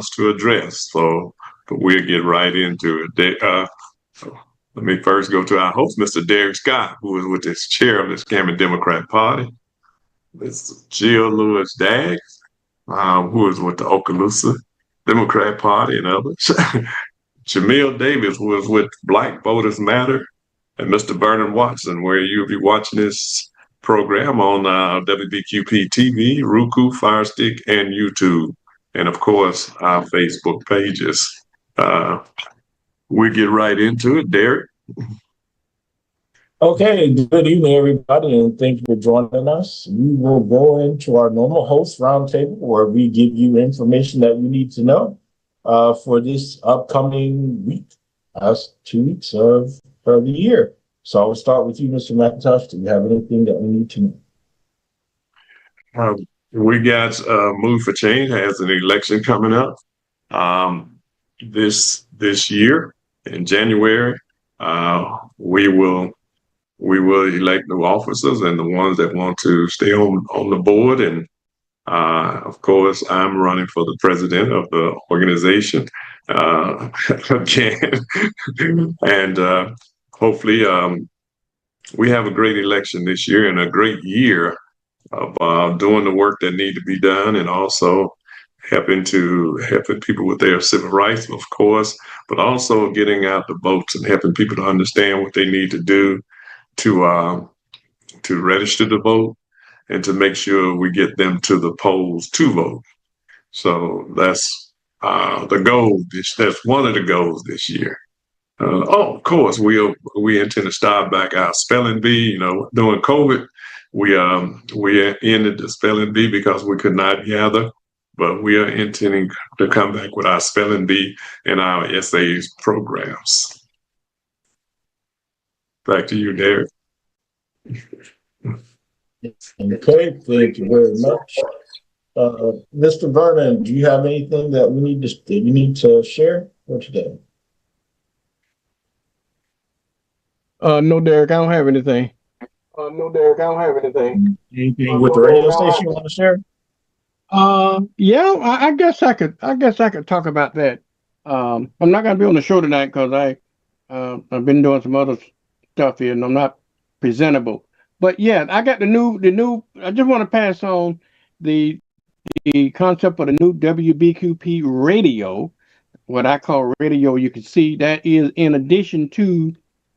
to address. So, but we'll get right into it. So let me first go to our host, Mr. Derek Scott, who is with this chair of the Scammon Democrat Party. Mr. Jill Lewis Daggs, who is with the Okaloosa Democrat Party and others. Jamil Davis, who is with Black Voters Matter, and Mr. Vernon Watson, where you'll be watching this program on WBQP TV, Roku, Firestick, and YouTube, and of course our Facebook pages. Uh, we get right into it, Derek. Okay, good evening, everybody, and thank you for joining us. We will go into our normal host roundtable where we give you information that we need to know for this upcoming week, last 2 weeks of the year. So I'll start with you, Mr. McIntosh. Do you have anything that we need to know? We got Move for Change has an election coming up this year in January. We will elect new officers and the ones that want to stay on the board. And of course, I'm running for the president of the organization again. And hopefully, we have a great election this year and a great year of doing the work that need to be done, and also helping people with their civil rights, of course, but also getting out the votes and helping people to understand what they need to do to register to vote and to make sure we get them to the polls to vote. So that's the goal. That's one of the goals this year. Of course, we intend to start back our spelling bee. You know, during COVID, we ended the spelling bee because we could not gather, but we are intending to come back with our spelling bee and our essays programs. Back to you, Derek. Okay, thank you very much. Mr. Vernon, do you have anything that you need to share for today? No, Derek, I don't have anything. Anything with the radio station you want to share? Yeah, I guess I could talk about that. I'm not gonna be on the show tonight because I've been doing some other stuff here and I'm not presentable. But yeah, I got the new. I just want to pass on the concept of the new WBQP radio, what I call radio. You can see that is in addition to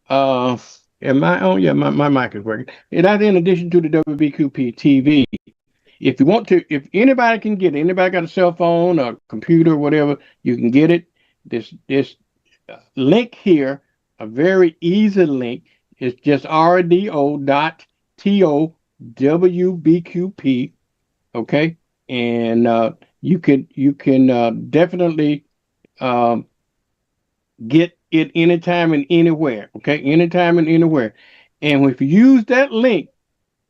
am I on? Yeah, my mic is working. That's in addition to the WBQP TV. If you want to, if anybody can get it, anybody got a cell phone or computer, whatever, you can get it. This link here, a very easy link, is just rdo.towbqp. Okay, and you can definitely get it anytime and anywhere. Okay, anytime and anywhere. And if you use that link,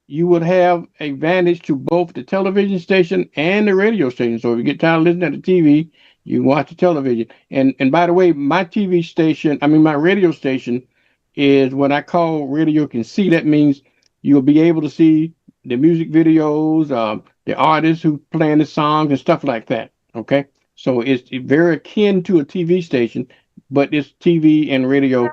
you would have advantage to both the television station and the radio station. So if you get tired of listening to the TV, you can watch the television. And by the way, my my radio station is what I call radio can see. That means you'll be able to see the music videos, the artists who playing the songs and stuff like that. Okay, so it's very akin to a TV station, but it's TV and radio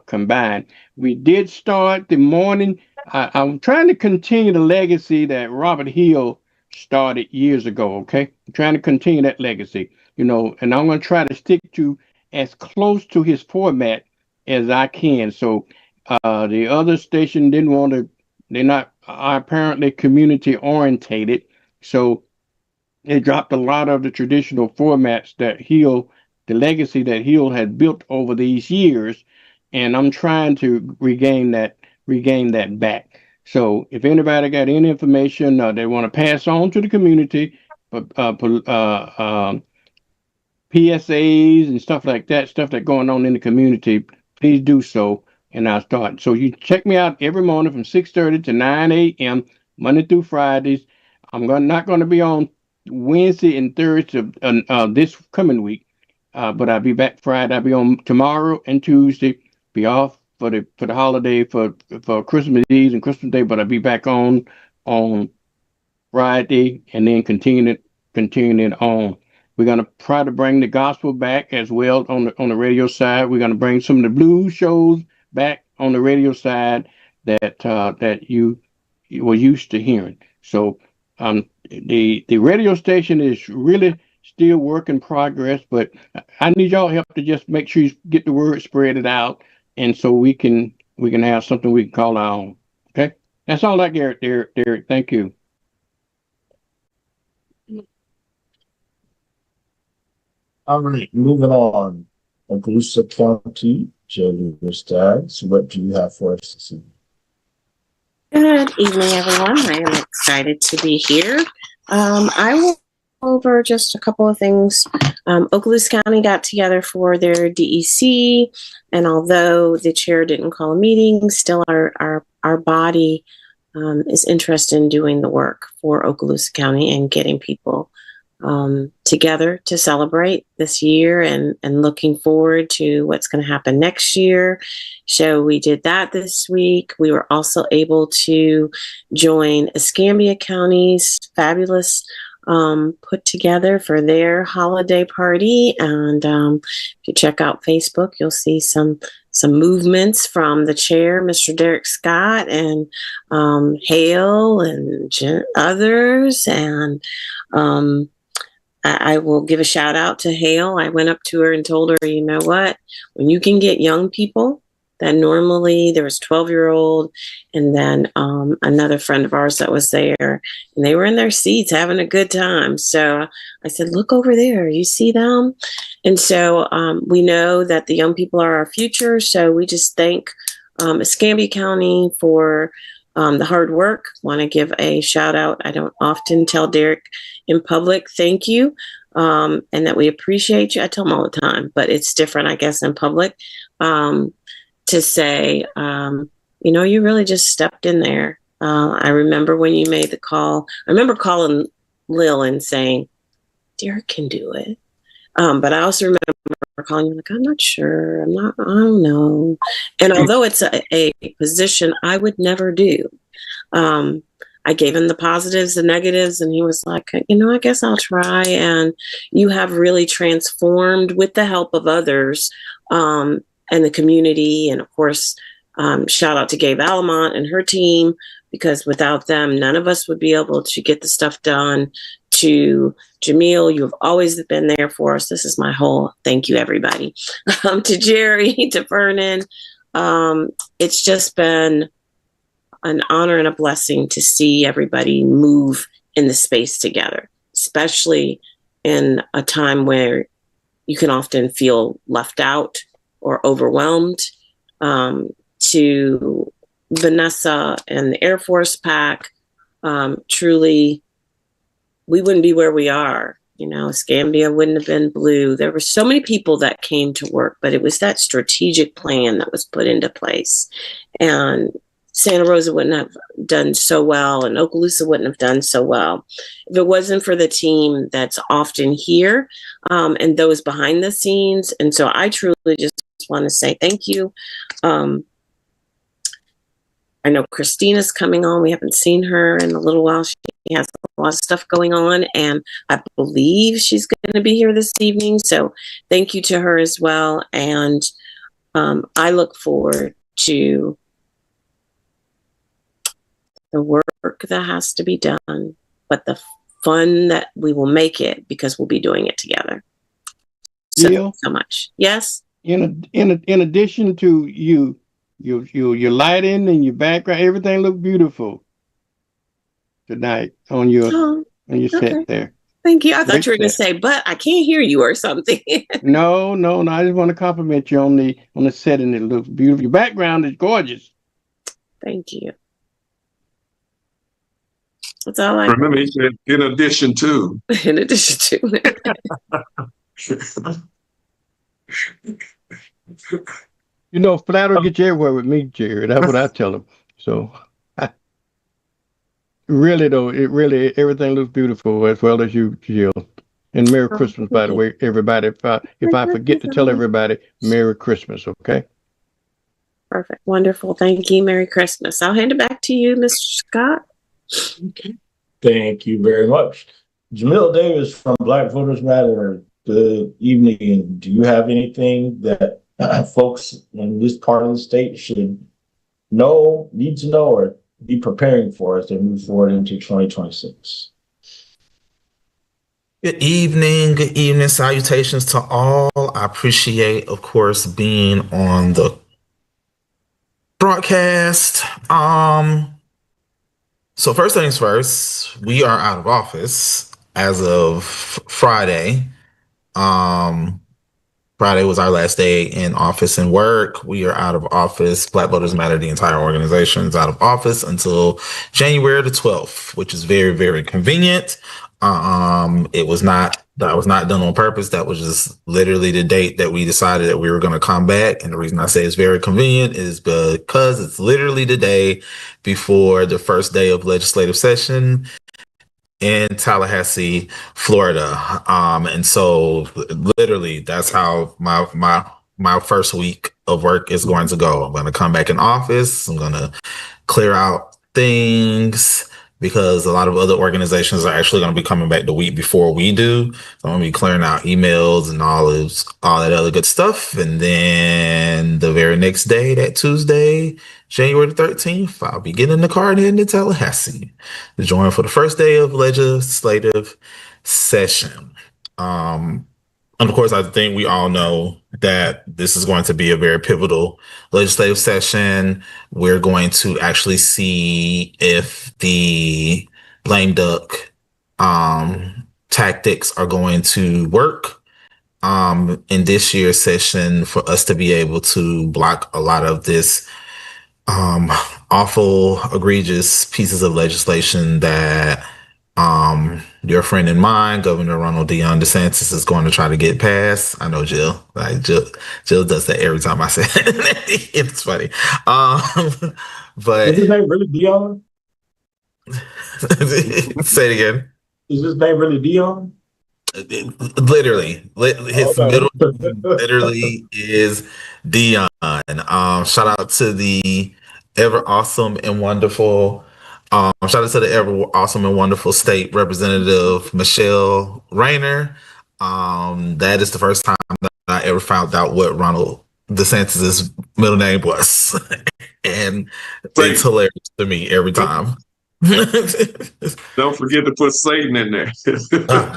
combined. We did start the morning. I'm trying to continue the legacy that Robert Hill started years ago. Okay, I'm trying to continue that legacy, and I'm going to try to stick to as close to his format as I can. So the other station didn't want to. They're not apparently community orientated, so they dropped a lot of the traditional formats that the legacy that Hill had built over these years, and I'm trying to regain that back. So if anybody got any information they want to pass on to the community, PSAs and stuff like that, stuff that's going on in the community, please do so, and I'll start. So you check me out every morning from 6:30 to 9 a.m. Monday through Fridays. I'm not going to be on Wednesday and Thursday this coming week, but I'll be back Friday. I'll be on tomorrow and Tuesday. Be off for the holiday for Christmas Eve and Christmas Day, but I'll be back on Friday and then continuing it on. We're going to try to bring the gospel back as well on the radio side. We're going to bring some of the blues shows back on the radio side that you were used to hearing. So the radio station is really still work in progress, but I need y'all help to just make sure you get the word spread it out, and so we can have something we can call our own. Okay, that's all I got, Derek. Thank you. All right, moving on. Okaloosa County, Jody Staggs, what do you have for us this evening? Good evening, everyone. I am excited to be here. I will go over just a couple of things. Okaloosa County got together for their DEC, and although the chair didn't call a meeting, still our body is interested in doing the work for Okaloosa County and getting people together to celebrate this year and looking forward to what's going to happen next year. So we did that this week. We were also able to join Escambia County's fabulous put together for their holiday party. And if you check out Facebook, you'll see some movements from the chair, Mr. Derek Scott, and Hale and others. And I will give a shout out to Hale. I went up to her and told her, you know what, when you can get young people that normally there was 12-year-old and then another friend of ours that was there, and they were in their seats having a good time. So I said, look over there, you see them? And so we know that the young people are our future. So we just thank Escambia County for the hard work. Want to give a shout out. I don't often tell Derek in public, thank you, and that we appreciate you. I tell him all the time, but it's different, I guess, in public to say, you really just stepped in there. I remember when you made the call. I remember calling Lil and saying, Derek can do it. But I also remember calling you like, I'm not sure. I don't know. And although it's a position I would never do, I gave him the positives, the negatives, and he was like, I guess I'll try. And you have really transformed with the help of others and the community. And of course, shout out to Gabe Alamont and her team, because without them, none of us would be able to get the stuff done. To Jamil, you've always been there for us. This is my whole thank you, everybody. To Jerry, to Vernon. It's just been an honor and a blessing to see everybody move in the space together, especially in a time where you can often feel left out or overwhelmed. To Vanessa and the Air Force Pack, truly, we wouldn't be where we are. Escambia wouldn't have been blue. There were so many people that came to work, but it was that strategic plan that was put into place. And Santa Rosa wouldn't have done so well, and Okaloosa wouldn't have done so well if it wasn't for the team that's often here and those behind the scenes. And so I truly just want to say thank you. I know Christina's coming on. We haven't seen her in a little while. She has a lot of stuff going on, and I believe she's going to be here this evening. So thank you to her as well. And I look forward to the work that has to be done, but the fun that we will make it because we'll be doing it together. So, so much. Yes. In addition to your lighting and your background, everything looked beautiful tonight on your set there. Thank you. I thought you were going to say, but I can't hear you or something. No. I just want to compliment you on the setting. It looks beautiful. Your background is gorgeous. Thank you. That's all I remember. He said, in addition to. In addition to. Flattery gets you everywhere with me, Jerry. That's what I tell them. So, really, though, everything looks beautiful as well as you, Jill. And Merry Christmas, by the way, everybody. If I forget to tell everybody, Merry Christmas, okay? Perfect. Wonderful. Thank you. Merry Christmas. I'll hand it back to you, Mr. Scott. Okay. Thank you very much. Jamil Davis from Black Voters Matter. Good evening. Do you have anything that folks in this part of the state should know, need to know, or be preparing for as they move forward into 2026? Good evening. Good evening. Salutations to all. I appreciate, of course, being on the broadcast. So first things first, we are out of office as of Friday. Um, Friday was our last day in office and work. We are out of office. Black Voters Matter, the entire organization, is out of office until January the 12th, which is very, very convenient. That was not done on purpose. That was just literally the date that we decided that we were going to come back. And the reason I say it's very convenient is because it's literally the day before the first day of legislative session in Tallahassee, Florida. And so literally that's how my first week of work is going to go. I'm going to come back in office. I'm going to clear out things because a lot of other organizations are actually going to be coming back the week before we do. So I'm going to be clearing out emails and all that other good stuff. And then the very next day, that Tuesday, January the 13th, I'll be getting in the car and heading to Tallahassee to join for the first day of legislative session. And of course, I think we all know that this is going to be a very pivotal legislative session. We're going to actually see if the blame duck tactics are going to work in this year's session for us to be able to block a lot of this awful, egregious pieces of legislation that your friend and mine, Governor Ronald Dion DeSantis, is going to try to get passed. I know Jill. Jill does that every time I say it. It's funny. But Is his name really Dion? say it again. Is his name really Dion? Literally, his Okay. middle name literally is Dion. Shout out to the ever awesome and wonderful. Shout out to the ever awesome and wonderful state representative Michelle Rayner. That is the first time that I ever found out what Ronald DeSantis's middle name was, and it's hilarious to me every time. Don't forget to put Satan in there.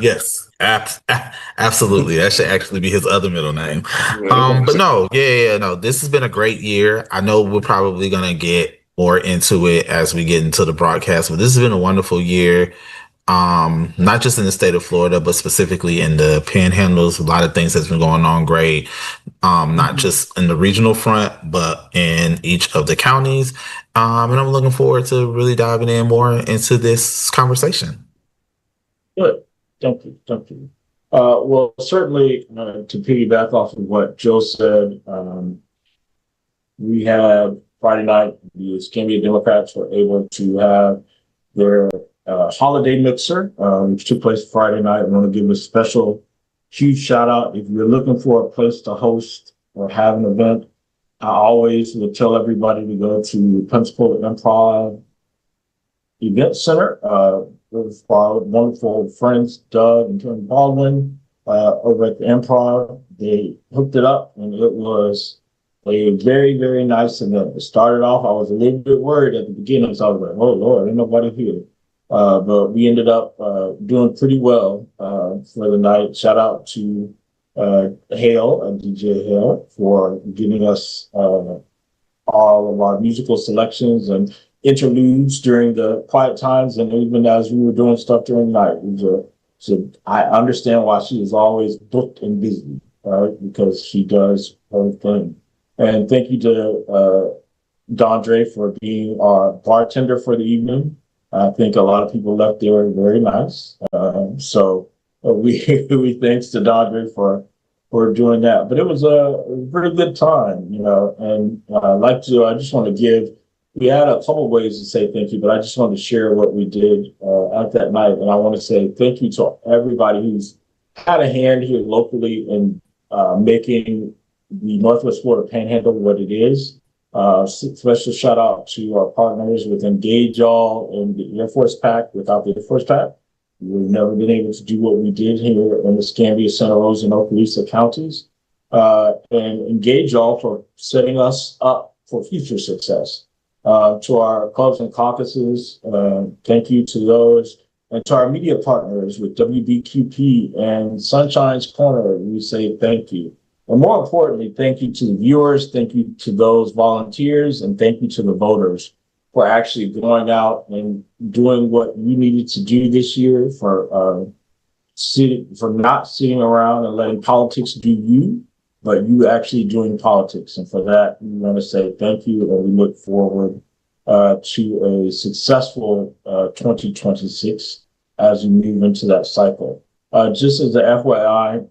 Yes, absolutely. That should actually be his other middle name. But no, no. This has been a great year. I know we're probably gonna get more into it as we get into the broadcast, but this has been a wonderful year. Not just in the state of Florida, but specifically in the panhandles. A lot of things has been going on great. Not just in the regional front, but in each of the counties. And I'm looking forward to really diving in more into this conversation. Good. Thank you. Thank you. Well, certainly to piggyback off of what Joe said, we have Friday night, the Escambia Democrats were able to have their holiday mixer, which took place Friday night. I want to give a special, huge shout out. If you're looking for a place to host or have an event, I always would tell everybody to go to Principal Improv Event Center with our wonderful friends, Doug and Tony Baldwin, over at the Improv. They hooked it up, and it was a very, very nice event. It started off, I was a little bit worried at the beginning, so I was like, oh, Lord, ain't nobody here. But we ended up doing pretty well for the night. Shout out to Hale, DJ Hale, for giving us all of our musical selections and interludes during the quiet times, and even as we were doing stuff during the night. So I understand why she is always booked and busy, right? Because she does her thing. And thank you to Dondre for being our bartender for the evening. I think a lot of people left there very nice. So we thanks to Dondre for doing that. But it was a pretty good time, you know. And I just want to give. We had a couple ways to say thank you, but I just want to share what we did at that night. And I want to say thank you to everybody who's had a hand here locally in making the Northwest Florida Panhandle what it is. Special shout out to our partners with Engage Y'all and the Air Force Pack. Without the Air Force Pack, We've never been able to do what we did here in the Escambia, Santa Rosa, and Okaloosa counties, and engage y'all for setting us up for future success. To our clubs and caucuses, thank you to those. And to our media partners with WBQP and Sunshine's Corner, we say thank you. And more importantly, thank you to the viewers, thank you to those volunteers, and thank you to the voters for actually going out and doing what you needed to do this year, for not sitting around and letting politics do you, but you actually doing politics. And for that, we want to say thank you, and we look forward to a successful 2026 as we move into that cycle. Just as the FYI,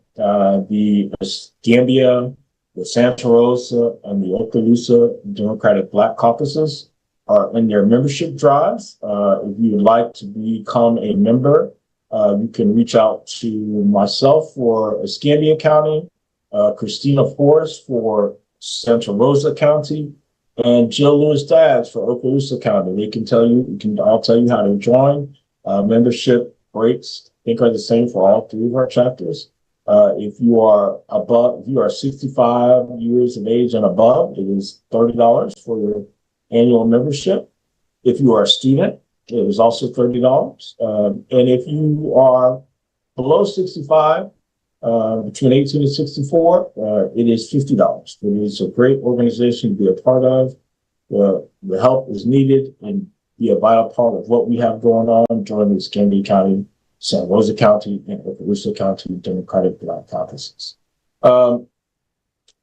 the Escambia, the Santa Rosa, and the Okaloosa Democratic Black Caucuses are in their membership drives. If you would like to become a member, you can reach out to myself for Escambia County, Christina Forrest for Santa Rosa County, and Jill Lewis Dabbs for Okaloosa County. They can tell you, I'll tell you how to join. Membership rates, I think, are the same for all three of our chapters. If you are 65 years of age and above, it is $30 for your annual membership. If you are a student, it is also $30. And if you are below 65, between 18 and 64, it is $50. It is a great organization to be a part of. The help is needed and be a vital part of what we have going on during the Escambia County, Santa Rosa County, and Okaloosa County Democratic Black Caucuses.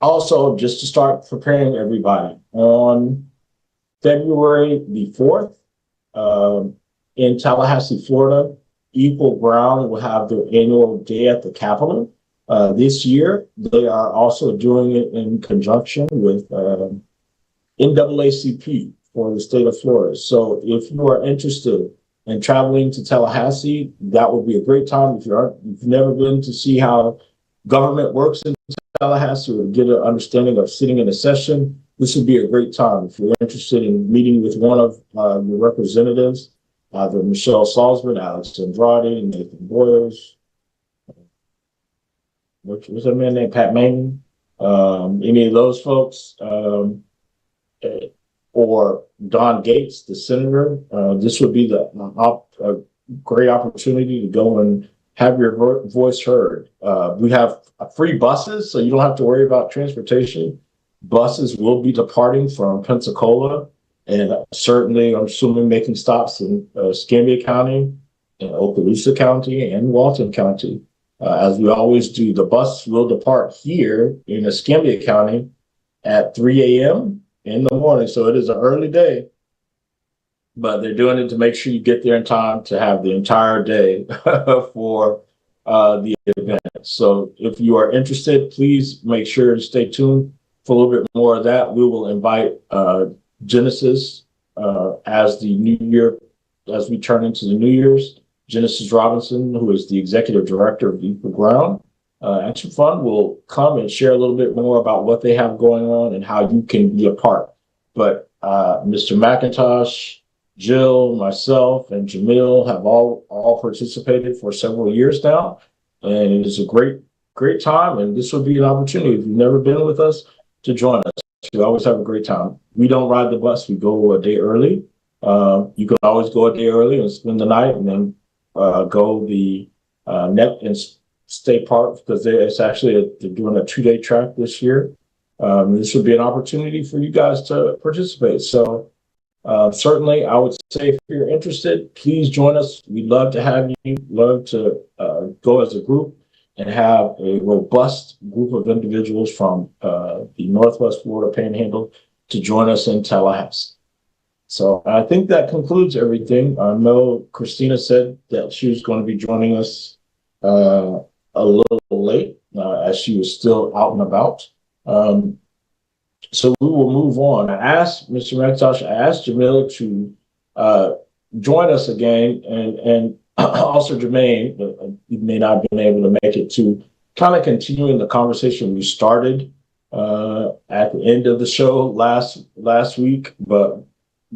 Also, just to start preparing everybody, on February the 4th, in Tallahassee, Florida, Equal Ground will have their annual day at the Capitol. This year, they are also doing it in conjunction with NAACP for the state of Florida. So if you are interested in traveling to Tallahassee, that would be a great time. If you've never been to see how government works in Tallahassee or get an understanding of sitting in a session, this would be a great time. If you're interested in meeting with one of your representatives, either Michelle Salzman, Alex Andrade, Nathan Boyers, what's that man named? Pat Manning, any of those folks, or Don Gates, the senator, this would be a great opportunity to go and have your voice heard. We have free buses, so you don't have to worry about transportation. Buses will be departing from Pensacola, and certainly, I'm assuming, making stops in Escambia County, and Okaloosa County, and Walton County. As we always do, the bus will depart here in Escambia County at 3 a.m. in the morning. So it is an early day, but they're doing it to make sure you get there in time to have the entire day for the event. So if you are interested, please make sure to stay tuned for a little bit more of that. We will invite Genesis as the new year, as we turn into the New Year's. Genesis Robinson, who is the executive director of Equal Ground Action Fund, will come and share a little bit more about what they have going on and how you can be a part. But Mr. McIntosh, Jill, myself, and Jamil have all participated for several years now, and it is a great time. And this would be an opportunity, if you've never been with us, to join us. We always have a great time. We don't ride the bus; we go a day early. You can always go a day early and spend the night, and then go the Net and State Park, because it's actually they're doing a 2-day track this year. This would be an opportunity for you guys to participate. So certainly, I would say, if you're interested, please join us. We'd love to have you. Love to go as a group and have a robust group of individuals from the Northwest Florida Panhandle to join us in Tallahassee. So I think that concludes everything. I know Christina said that she was going to be joining us a little late as she was still out and about. So we will move on. I asked Mr. McIntosh, I asked Jamila to join us again, and also Jermaine, you may not have been able to make it, to kind of continuing the conversation we started at the end of the show last week, but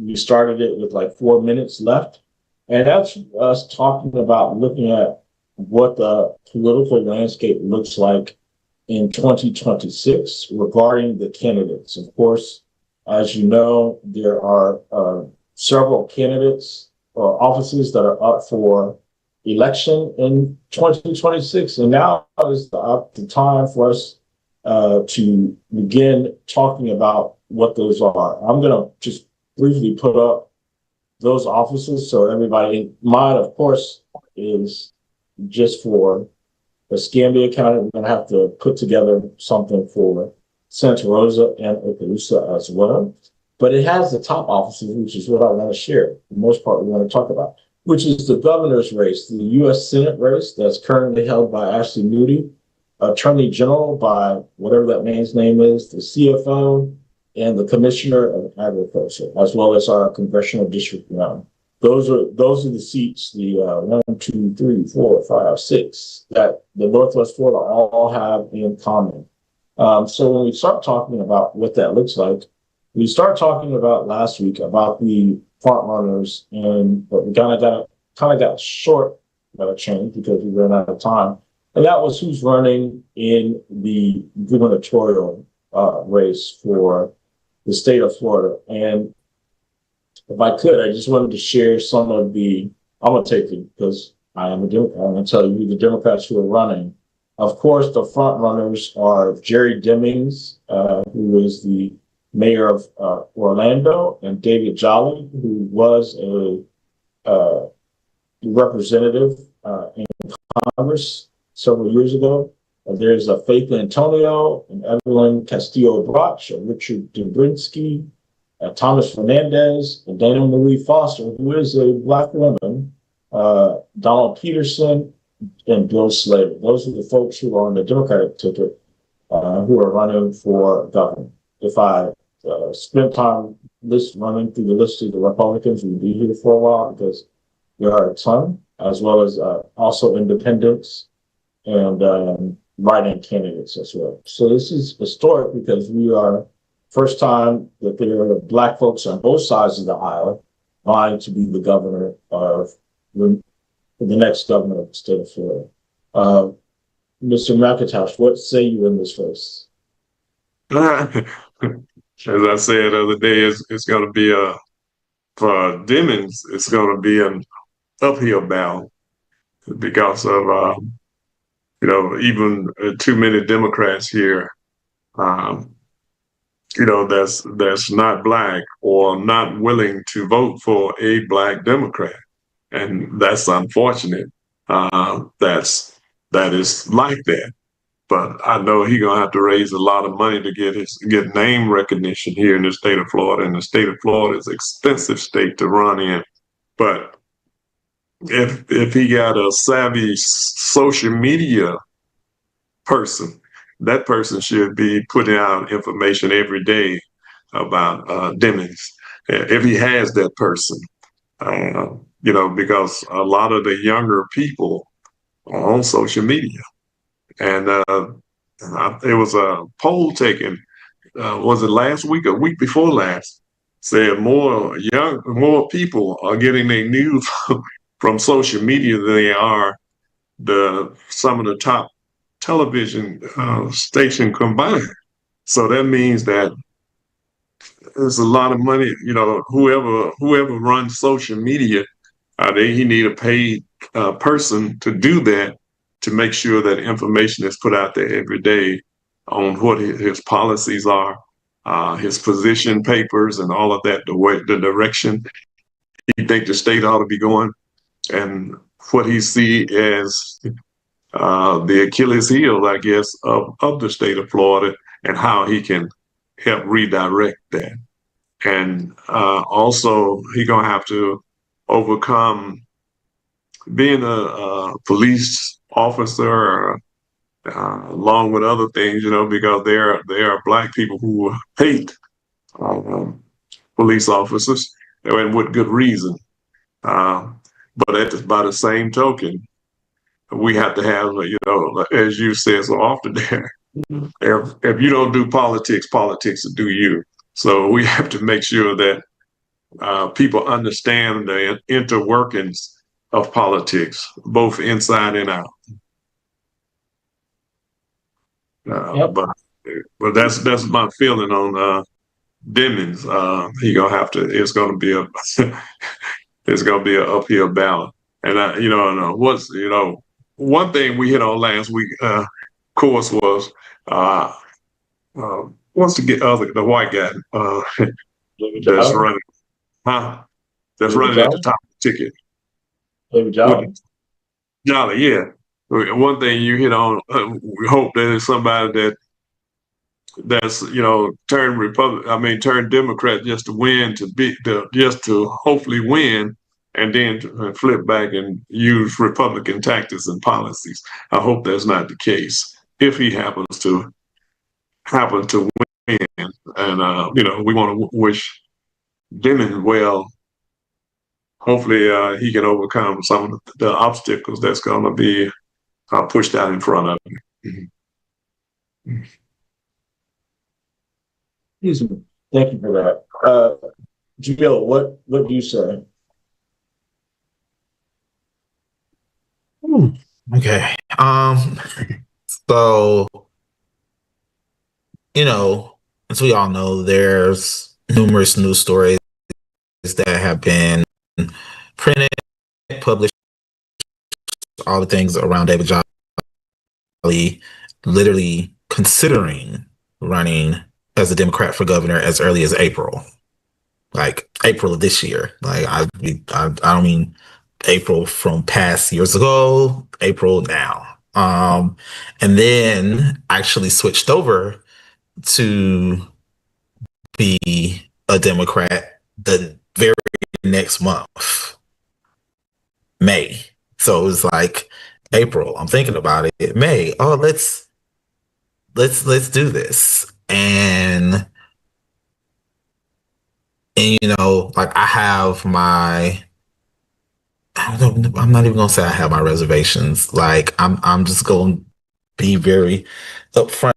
we started it with like 4 minutes left. And that's us talking about looking at what the political landscape looks like in 2026 regarding the candidates. Of course, as you know, there are several candidates or offices that are up for election in 2026. And now is the time for us to begin talking about what those are. I'm going to just briefly put up those offices so everybody, mine, of course, is just for the Scambia County. We're going to have to put together something for Santa Rosa and Okaloosa as well. But it has the top offices, which is what I want to share. For the most part, we want to talk about, which is the governor's race, the U.S. Senate race that's currently held by Ashley Moody, Attorney General by whatever that man's name is, the CFO, and the Commissioner of Agriculture, as well as our congressional district now. Those are the seats, the 1, 2, 3, 4, 5, 6 that the Northwest Florida all have in common. So when we start talking about what that looks like, we start talking about last week about the front runners, and but we kind of got short change because we ran out of time, and that was who's running in the gubernatorial race for the state of Florida. And if I could, I just wanted to share some of the, I'm going to take it because I am a Democrat. I'm going to tell you who the Democrats who are running. Of course, the front runners are Jerry Demings, who is the mayor of Orlando, and David Jolly, who was a representative in Congress several years ago. There's Faith Antonio and Evelyn Castillo-Brach, Richard Dubrinsky, Thomas Fernandez, and Dana Marie Foster, who is a Black woman, Donald Peterson, and Bill Slater. Those are the folks who are on the Democratic ticket who are running for governor. If I spent time running through the list of the Republicans, we'd be here for a while because there are a ton, as well as also independents and write-in candidates as well. So this is historic because we are first time that there are Black folks on both sides of the aisle vying to be the governor of the next governor of the state of Florida. Mr. McIntosh, what say you in this race? As I said the other day, it's going to be for Demings, it's going to be an uphill battle because of even too many Democrats here, that's not Black or not willing to vote for a Black Democrat, and that's unfortunate. That is like that. But I know he's gonna have to raise a lot of money to get name recognition here in the state of Florida. And the state of Florida is an expensive state to run in. But if he got a savvy social media person, that person should be putting out information every day about Demings, if he has that person. Because a lot of the younger people are on social media. And there was a poll taken, was it last week or week before last, said more people are getting their news from social media than they are some of the top television station combined. So that means that there's a lot of money. Whoever runs social media, he need a paid person to do that, to make sure that information is put out there every day on what his policies are, his position papers, and all of that, the direction he think the state ought to be going, and what he see as the Achilles heel, I guess, of the state of Florida, and how he can help redirect that. And also, he's going to have to overcome being a police officer, along with other things, because there are Black people who hate police officers, and with good reason. But by the same token, we have to have, as you said so often there, if you don't do politics, politics will do you. So we have to make sure that people understand the interworkings of politics, both inside and out. Yep. But that's my feeling on Demings. He gonna have to. It's gonna be a it's gonna be an uphill battle. And what's one thing we hit on last week, course, was uh, what's the white guy David that's Jolly. running, huh? That's David running at the Jolly. top of the ticket. David Jolly. Jolly, yeah. One thing you hit on, we hope that it's somebody that's turned Democrat just to win, just to hopefully win, and then to flip back and use Republican tactics and policies. I hope that's not the case. If he happens to win, and we want to wish Deming well. Hopefully, he can overcome some of the obstacles that's going to be pushed out in front of him. Mm-hmm. Thank you for that. Jamil, what do you say? Okay. So, as we all know, there's numerous news stories that have been printed, published, all the things around David Jolly literally considering running as a Democrat for governor as early as April, like April of this year. Like I don't mean April from past years ago, April now. And then actually switched over to be a Democrat the very next month, May. So it was like April. I'm thinking about it. May. Oh, let's do this. And like I have my. I'm not even gonna say I have my reservations. Like I'm just gonna be very upfront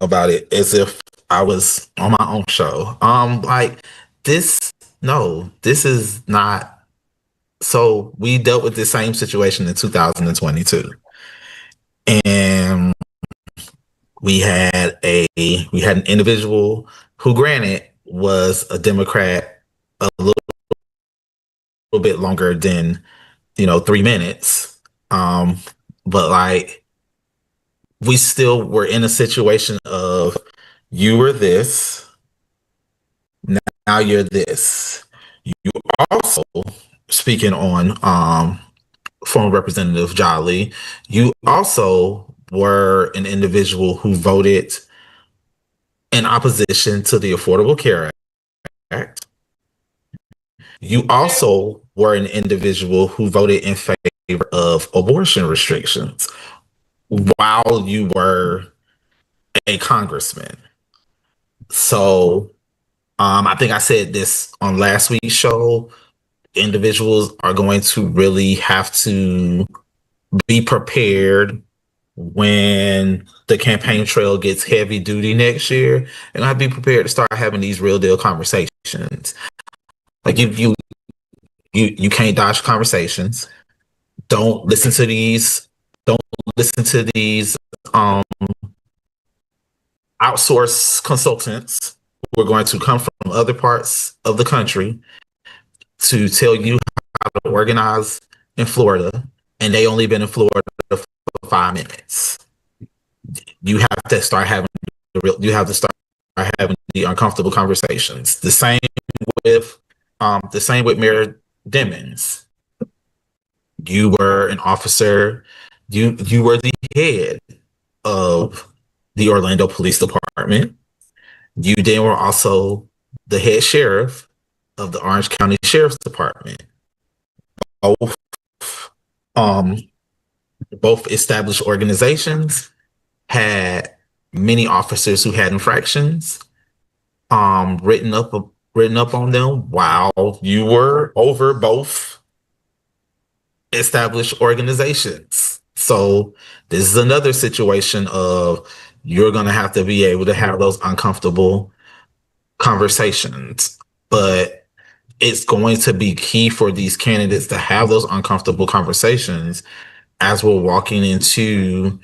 about it as if I was on my own show. Like this, no, this is not. So we dealt with the same situation in 2022, and we had an individual who, granted, was a Democrat a little bit longer than 3 minutes, but like we still were in a situation of you were this, now you're this. You also, speaking on former Representative Jolly, you also were an individual who voted in opposition to the Affordable Care Act. You also were an individual who voted in favor of abortion restrictions while you were a congressman. So I think I said this on last week's show. Individuals are going to really have to be prepared when the campaign trail gets heavy duty next year. And I'd be prepared to start having these real deal conversations. Like if you can't dodge conversations. Don't listen to these. Don't listen to these outsource consultants who are going to come from other parts of the country to tell you how to organize in Florida, and they only been in Florida for 5 minutes. You have to start having the uncomfortable conversations. The same with Mayor Demings. You were an officer. You were the head of the Orlando Police Department. You then were also the head sheriff of the Orange County Sheriff's Department. Both established organizations had many officers who had infractions written up on them while you were over both established organizations. So this is another situation of you're going to have to be able to have those uncomfortable conversations. But it's going to be key for these candidates to have those uncomfortable conversations as we're walking into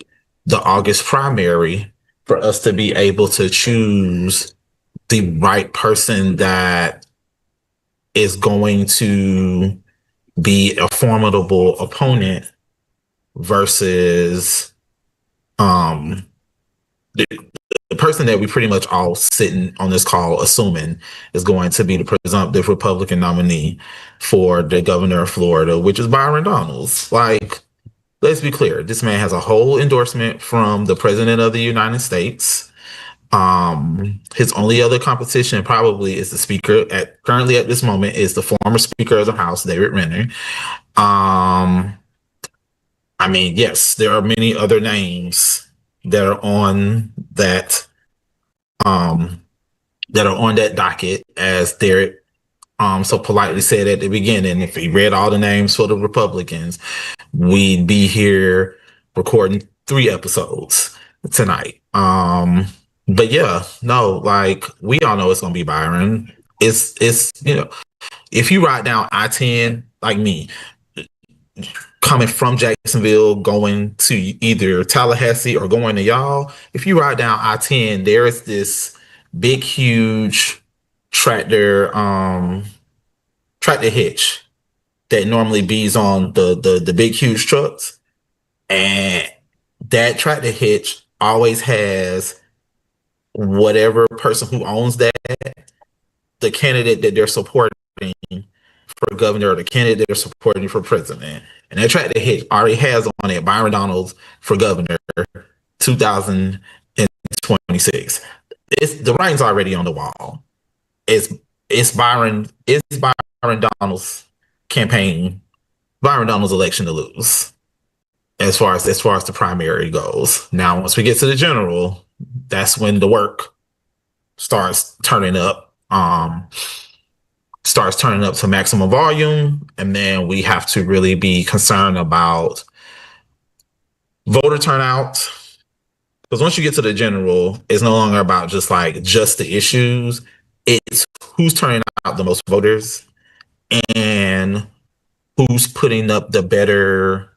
the August primary, for us to be able to choose the right person that is going to be a formidable opponent versus the, the person that we pretty much all sitting on this call assuming is going to be the presumptive Republican nominee for the governor of Florida, which is Byron Donalds. Like, let's be clear, this man has a whole endorsement from the president of the United States. His only other competition probably is the speaker currently at this moment is the former speaker of the House, David Renner. I mean, yes, there are many other names that are on that docket, as Derek so politely said at the beginning. If he read all the names for the Republicans, we'd be here recording 3 episodes tonight. But yeah, no, like, we all know it's gonna be Byron. It's if you ride down I-10 like me, coming from Jacksonville, going to either Tallahassee or going to y'all, if you ride down I-10, there is this big, huge tractor hitch that normally bees on the big, huge trucks. And that tractor hitch always has whatever person who owns that, the candidate that they're supporting for governor, or the candidate they're supporting for president. And that tractor hitch already has on it Byron Donalds for governor 2026. The writing's already on the wall. It's Byron Donalds' campaign, Byron Donalds' election to lose, as far as the primary goes. Now, once we get to the general, that's when the work starts turning up to maximum volume, and then we have to really be concerned about voter turnout. Because once you get to the general, it's no longer about just the issues. It's who's turning out the most voters and who's putting up the better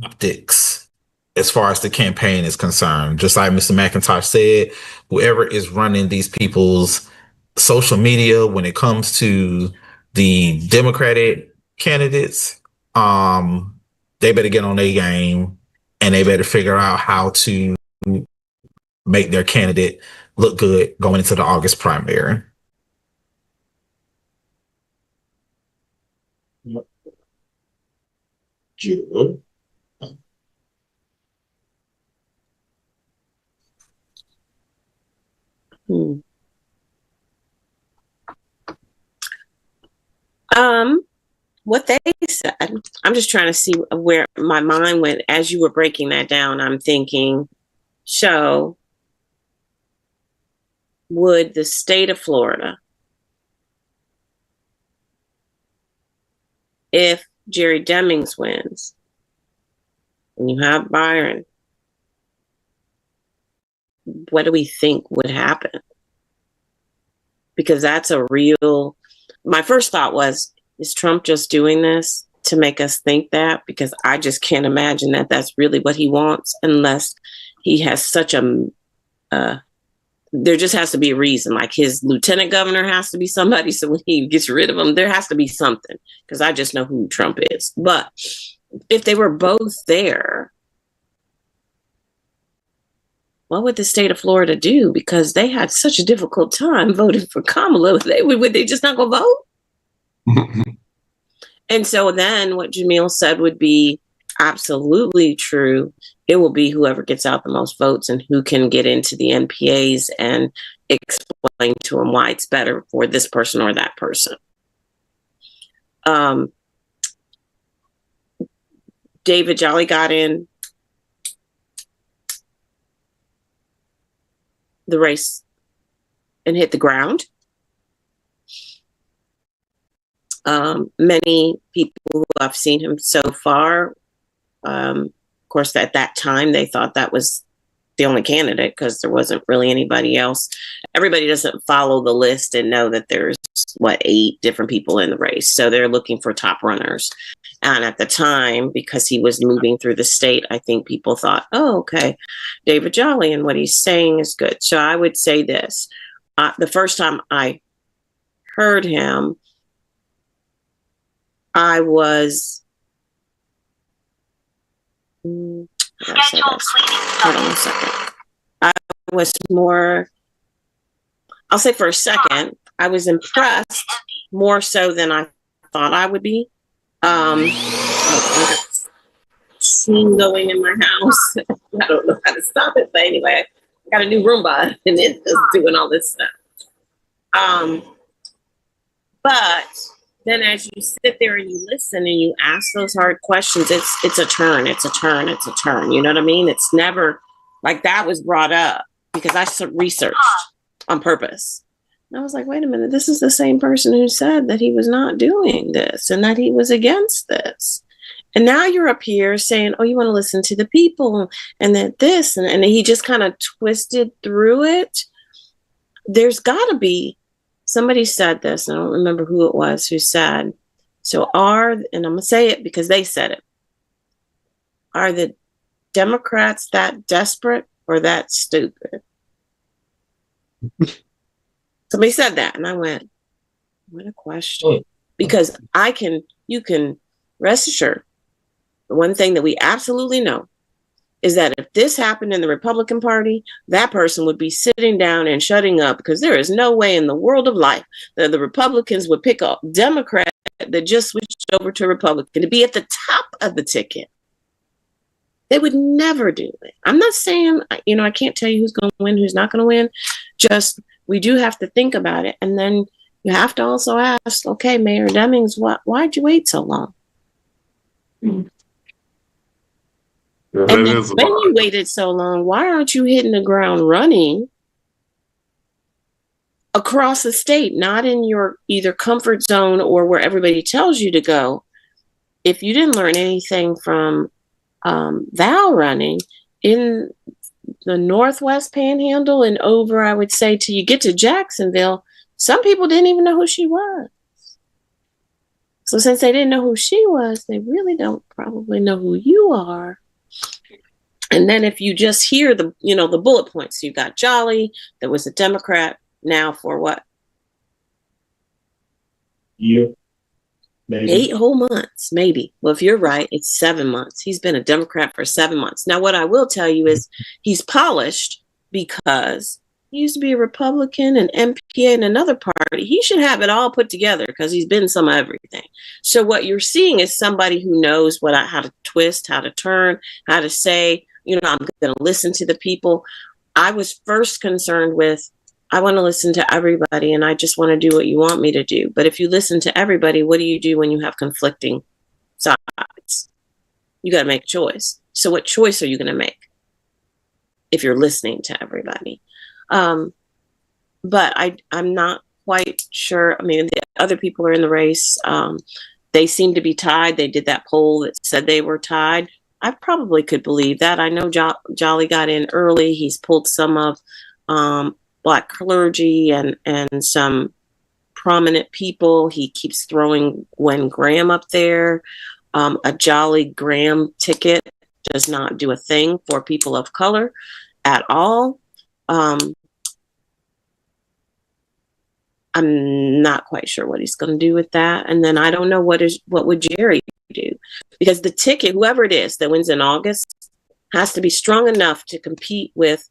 optics as far as the campaign is concerned. Just like Mr. McIntosh said, whoever is running these people's social media when it comes to the Democratic candidates, they better get on their game, and they better figure out how to make their candidate look good going into the August primary. Good. What they said, I'm just trying to see where my mind went as you were breaking that down. I'm thinking, so would the state of Florida, if Jerry Demings wins and you have Byron, what do we think would happen? Because that's my first thought was, is Trump just doing this to make us think that? Because I just can't imagine that that's really what he wants, unless he has such there just has to be a reason. Like, his lieutenant governor has to be somebody, so when he gets rid of him, there has to be something, because I just know who Trump is. But if they were both there, what would the state of Florida do? Because they had such a difficult time voting for Kamala. Would they just not go vote? And so then what Jamil said would be absolutely true. It will be whoever gets out the most votes and who can get into the NPAs and explain to them why it's better for this person or that person. David Jolly got in the race and hit the ground. Many people who have seen him so far, of course, at that time, they thought that was the only candidate because there wasn't really anybody else. Everybody doesn't follow the list and know that there's 8 different people in the race. So they're looking for top runners. And at the time, because he was moving through the state, I think people thought, oh, okay, David Jolly and what he's saying is good. So I would say this. The first time I heard him, I was... Hold on a second. I was more... I'll say for a second, I was impressed more so than I thought I would be. Scene going in my house. I don't know how to stop it, but anyway, I got a new Roomba and it's just doing all this stuff. But then as you sit there and you listen and you ask those hard questions, it's a turn. You know what I mean? It's never like that was brought up because I researched on purpose. And I was like, wait a minute, this is the same person who said that he was not doing this and that he was against this. And now you're up here saying, oh, you want to listen to the people and that this, and he just kind of twisted through it. There's got to be, somebody said this, I don't remember who it was who said, and I'm going to say it because they said it, are the Democrats that desperate or that stupid? Somebody said that, and I went, what a question. Because you can rest assured, the one thing that we absolutely know is that if this happened in the Republican Party, that person would be sitting down and shutting up because there is no way in the world of life that the Republicans would pick a Democrat that just switched over to Republican to be at the top of the ticket. They would never do it. I'm not saying, I can't tell you who's going to win, who's not going to win. Just, we do have to think about it. And then you have to also ask, okay, Mayor Demings, why'd you wait so long? Yeah, and then when you waited so long, why aren't you hitting the ground running across the state, not in your either comfort zone or where everybody tells you to go? If you didn't learn anything from Val running in the Northwest Panhandle and over, I would say, till you get to Jacksonville, some people didn't even know who she was. So since they didn't know who she was, they really don't probably know who you are. And then if you just hear the bullet points, you got Jolly, that was a Democrat now for what? Yeah. Maybe. 8 whole months, maybe. Well, if you're right, it's 7 months. He's been a Democrat for 7 months. Now, what I will tell you is he's polished because he used to be a Republican and MPA in another party. He should have it all put together because he's been some of everything. So what you're seeing is somebody who knows how to twist, how to turn, how to say, I'm going to listen to the people. I was first concerned with, I want to listen to everybody and I just want to do what you want me to do. But if you listen to everybody, what do you do when you have conflicting sides? You got to make a choice. So what choice are you going to make if you're listening to everybody? But I'm not quite sure. I mean, the other people are in the race. They seem to be tied. They did that poll that said they were tied. I probably could believe that. I know Jolly got in early. He's pulled some of Black clergy and some prominent people. He keeps throwing Gwen Graham up there. A Jolly Graham ticket does not do a thing for people of color at all. I'm not quite sure what he's going to do with that. And then I don't know what would Jerry do, because the ticket, whoever it is that wins in August, has to be strong enough to compete with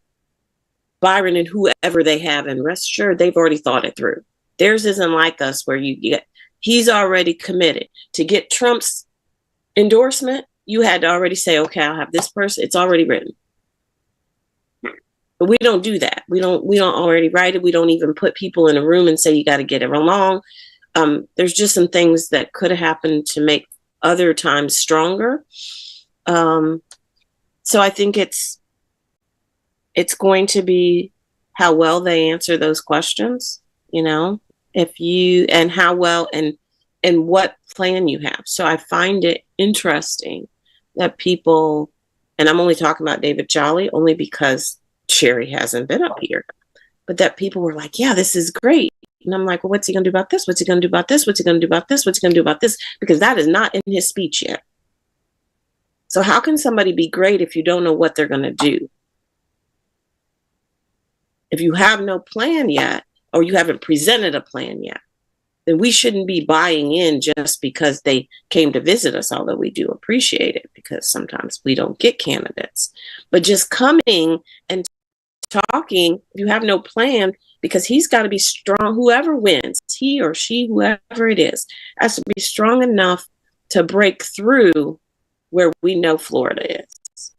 Byron and whoever they have. And rest assured, they've already thought it through. Theirs isn't like us where he's already committed to get Trump's endorsement. You had to already say, okay, I'll have this person. It's already written. But we don't do that. We don't already write it. We don't even put people in a room and say, you got to get it along. There's just some things that could have happened to make other times stronger. So I think it's going to be how well they answer those questions, and how well and what plan you have. So I find it interesting that people, and I'm only talking about David Jolly only because Sherry hasn't been up here. But that people were like, yeah, this is great. And I'm like, well, what's he going to do about this? What's he going to do about this? What's he going to do about this? What's he going to do about this? Because that is not in his speech yet. So how can somebody be great if you don't know what they're going to do? If you have no plan yet, or you haven't presented a plan yet, then we shouldn't be buying in just because they came to visit us, although we do appreciate it because sometimes we don't get candidates. But just coming and talking, if you have no plan, because he's got to be strong, whoever wins, he or she, whoever it is, has to be strong enough to break through where we know Florida is.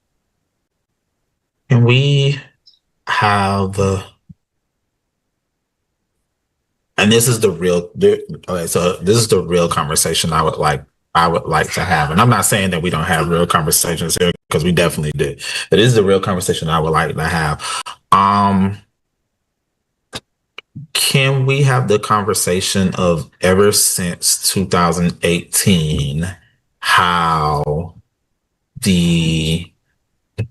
And we have and this is the real okay, so this is the real conversation I would like to have. And I'm not saying that we don't have real conversations here, because we definitely do. But this is the real conversation I would like to have. Can we have the conversation of, ever since 2018, how the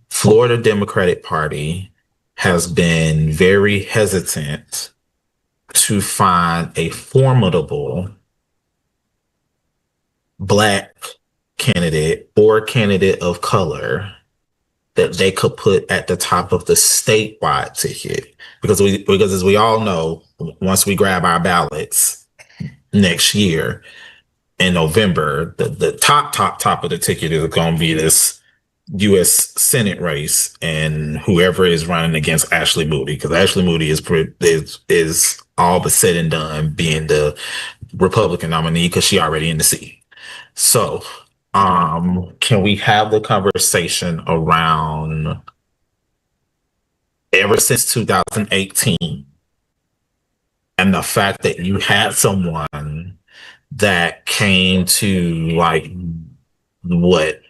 Florida Democratic Party has been very hesitant to find a formidable Black candidate or candidate of color that they could put at the top of the statewide ticket? Because as we all know, once we grab our ballots next year in November, the top of the ticket is going to be this U.S. Senate race, and whoever is running against Ashley Moody, because Ashley Moody is all but said and done being the Republican nominee because she already in the seat. So, can we have the conversation around, ever since 2018, and the fact that you had someone that came to, like, what,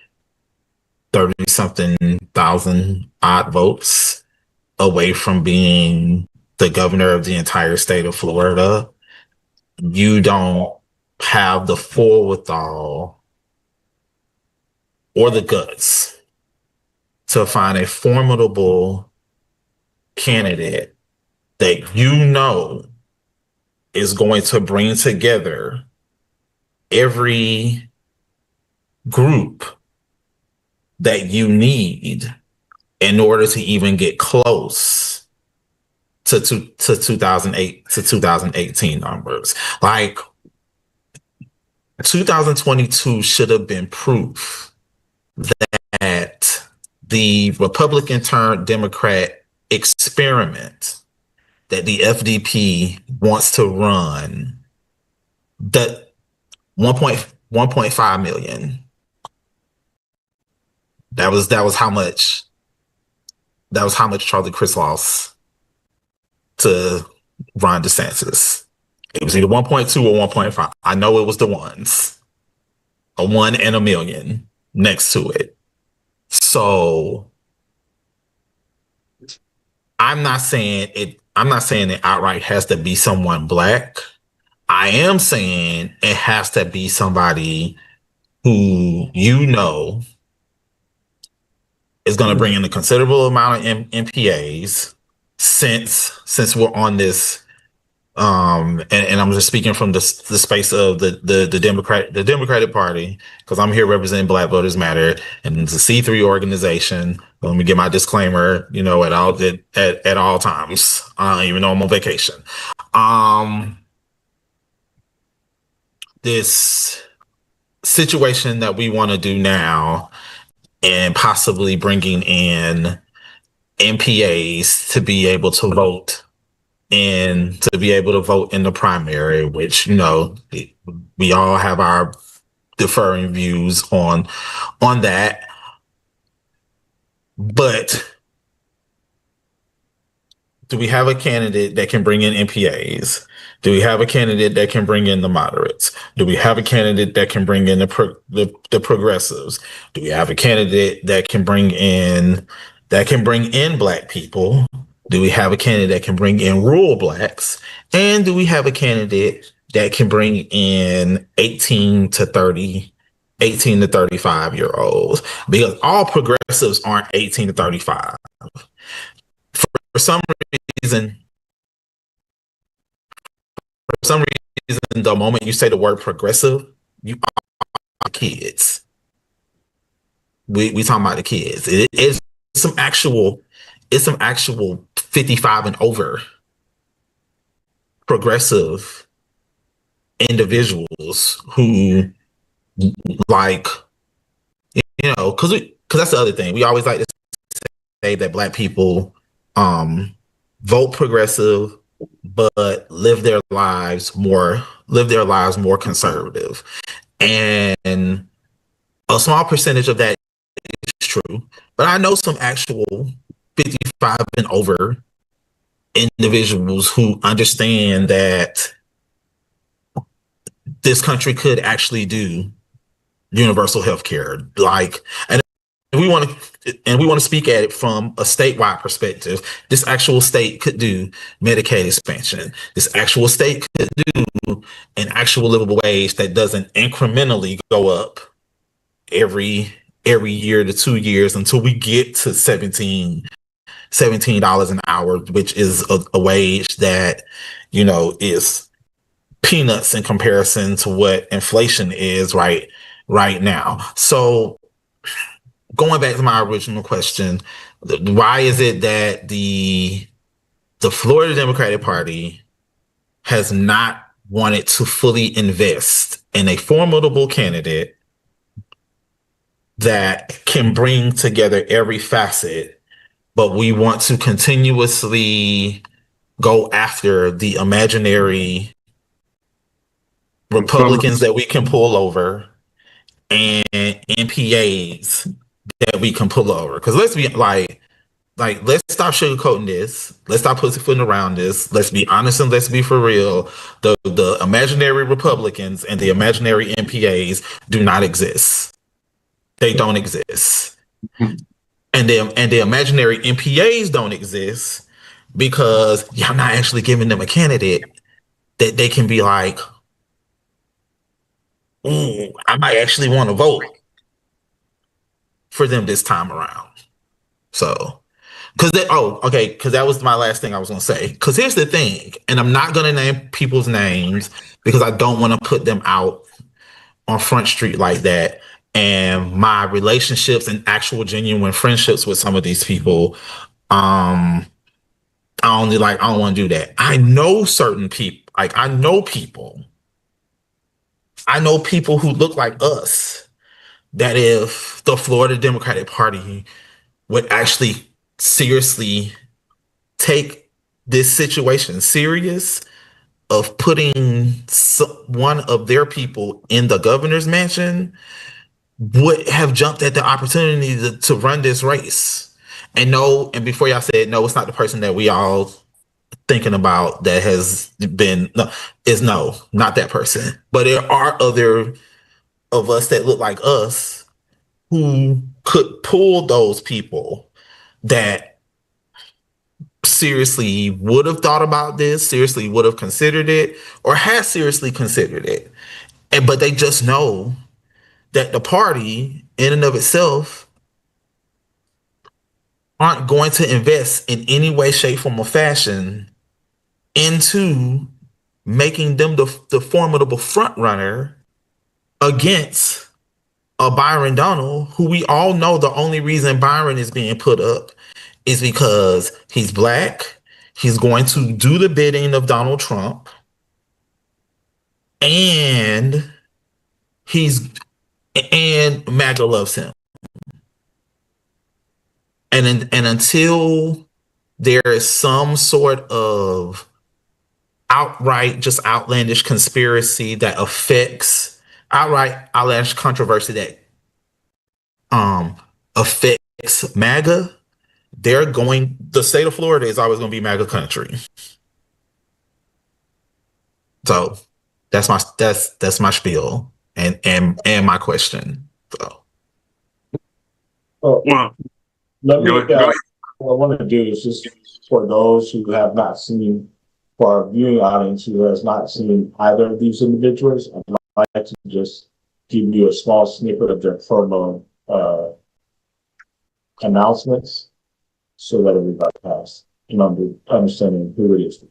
30 something thousand odd votes away from being the governor of the entire state of Florida? You don't have the forethought or the guts to find a formidable candidate that you know is going to bring together every group that you need in order to even get close to 2018 numbers. Like, 2022 should have been proof that the Republican turned Democrat experiment that the FDP wants to run, that 1.5 million. That was how much Charlie Crist lost to Ron DeSantis. It was either 1.2 or 1.5. I know it was the ones. A 1 and a million next to it. So I'm not saying it outright has to be someone Black. I am saying it has to be somebody who you know is going to bring in a considerable amount of MPAs, since we're on this, and I'm just speaking from the space of the Democratic Party, because I'm here representing Black Voters Matter, and it's a C3 organization. Let me get my disclaimer, at all times, even though I'm on vacation. This situation that we want to do now, and possibly bringing in MPAs to be able to vote in the primary, which, we all have our differing views on that. But do we have a candidate that can bring in MPAs? Do we have a candidate that can bring in the moderates? Do we have a candidate that can bring in the progressives? Do we have a candidate that can bring in Black people? Do we have a candidate that can bring in rural Blacks? And do we have a candidate that can bring in 18 to 35-year-olds? Because all progressives aren't 18 to 35. some reason, for some reason, the moment you say the word progressive, you are kids. We talking about the kids. It's some actual, it's some actual 55 and over progressive individuals who like, because that's the other thing. We always like to say that Black people vote progressive, but live their lives more conservative. And a small percentage of that is true, but I know some actual 55 and over individuals who understand that this country could actually do universal health care. And we want to speak at it from a statewide perspective. This actual state could do Medicaid expansion. This actual state could do an actual livable wage that doesn't incrementally go up every year to 2 years until we get to $17 an hour, which is a wage that, is peanuts in comparison to what inflation is right now. So going back to my original question, why is it that the Florida Democratic Party has not wanted to fully invest in a formidable candidate that can bring together every facet, but we want to continuously go after the imaginary Republicans that we can pull over and MPAs that we can pull over? Because let's be let's stop sugarcoating this. Let's stop pussyfooting around this. Let's be honest and let's be for real. The imaginary Republicans and the imaginary MPAs do not exist. They don't exist. And the imaginary MPAs don't exist because y'all not actually giving them a candidate that they can be like, ooh, I might actually want to vote for them this time around. So, because that was my last thing I was going to say. Because here's the thing, and I'm not going to name people's names because I don't want to put them out on Front Street like that. And my relationships and actual genuine friendships with some of these people, I don't want to do that. I know certain people, I know people who look like us, that if the Florida Democratic Party would actually seriously take this situation serious of putting one of their people in the governor's mansion, would have jumped at the opportunity to run this race. And before y'all said, no, it's not the person that we all thinking about that has been, not that person. But there are other of us that look like us who could pull those people that seriously would have thought about this, seriously would have considered it, or has seriously considered it. But they just know that the party in and of itself aren't going to invest in any way, shape, form, or fashion into making them the formidable front runner against a Byron Donald, who we all know the only reason Byron is being put up is because he's Black. He's going to do the bidding of Donald Trump. And MAGA loves him. And until there is some sort of outright, just outlandish conspiracy that affects outright outlandish controversy that affects MAGA, the state of Florida is always going to be MAGA country. So that's my spiel and my question. So. Oh, Well, let me. go ahead. What I want to do is just for those who have not seen, for our viewing audience who has not seen either of these individuals, I'd like to just give you a small snippet of their promo announcements so that everybody has. understanding who it is.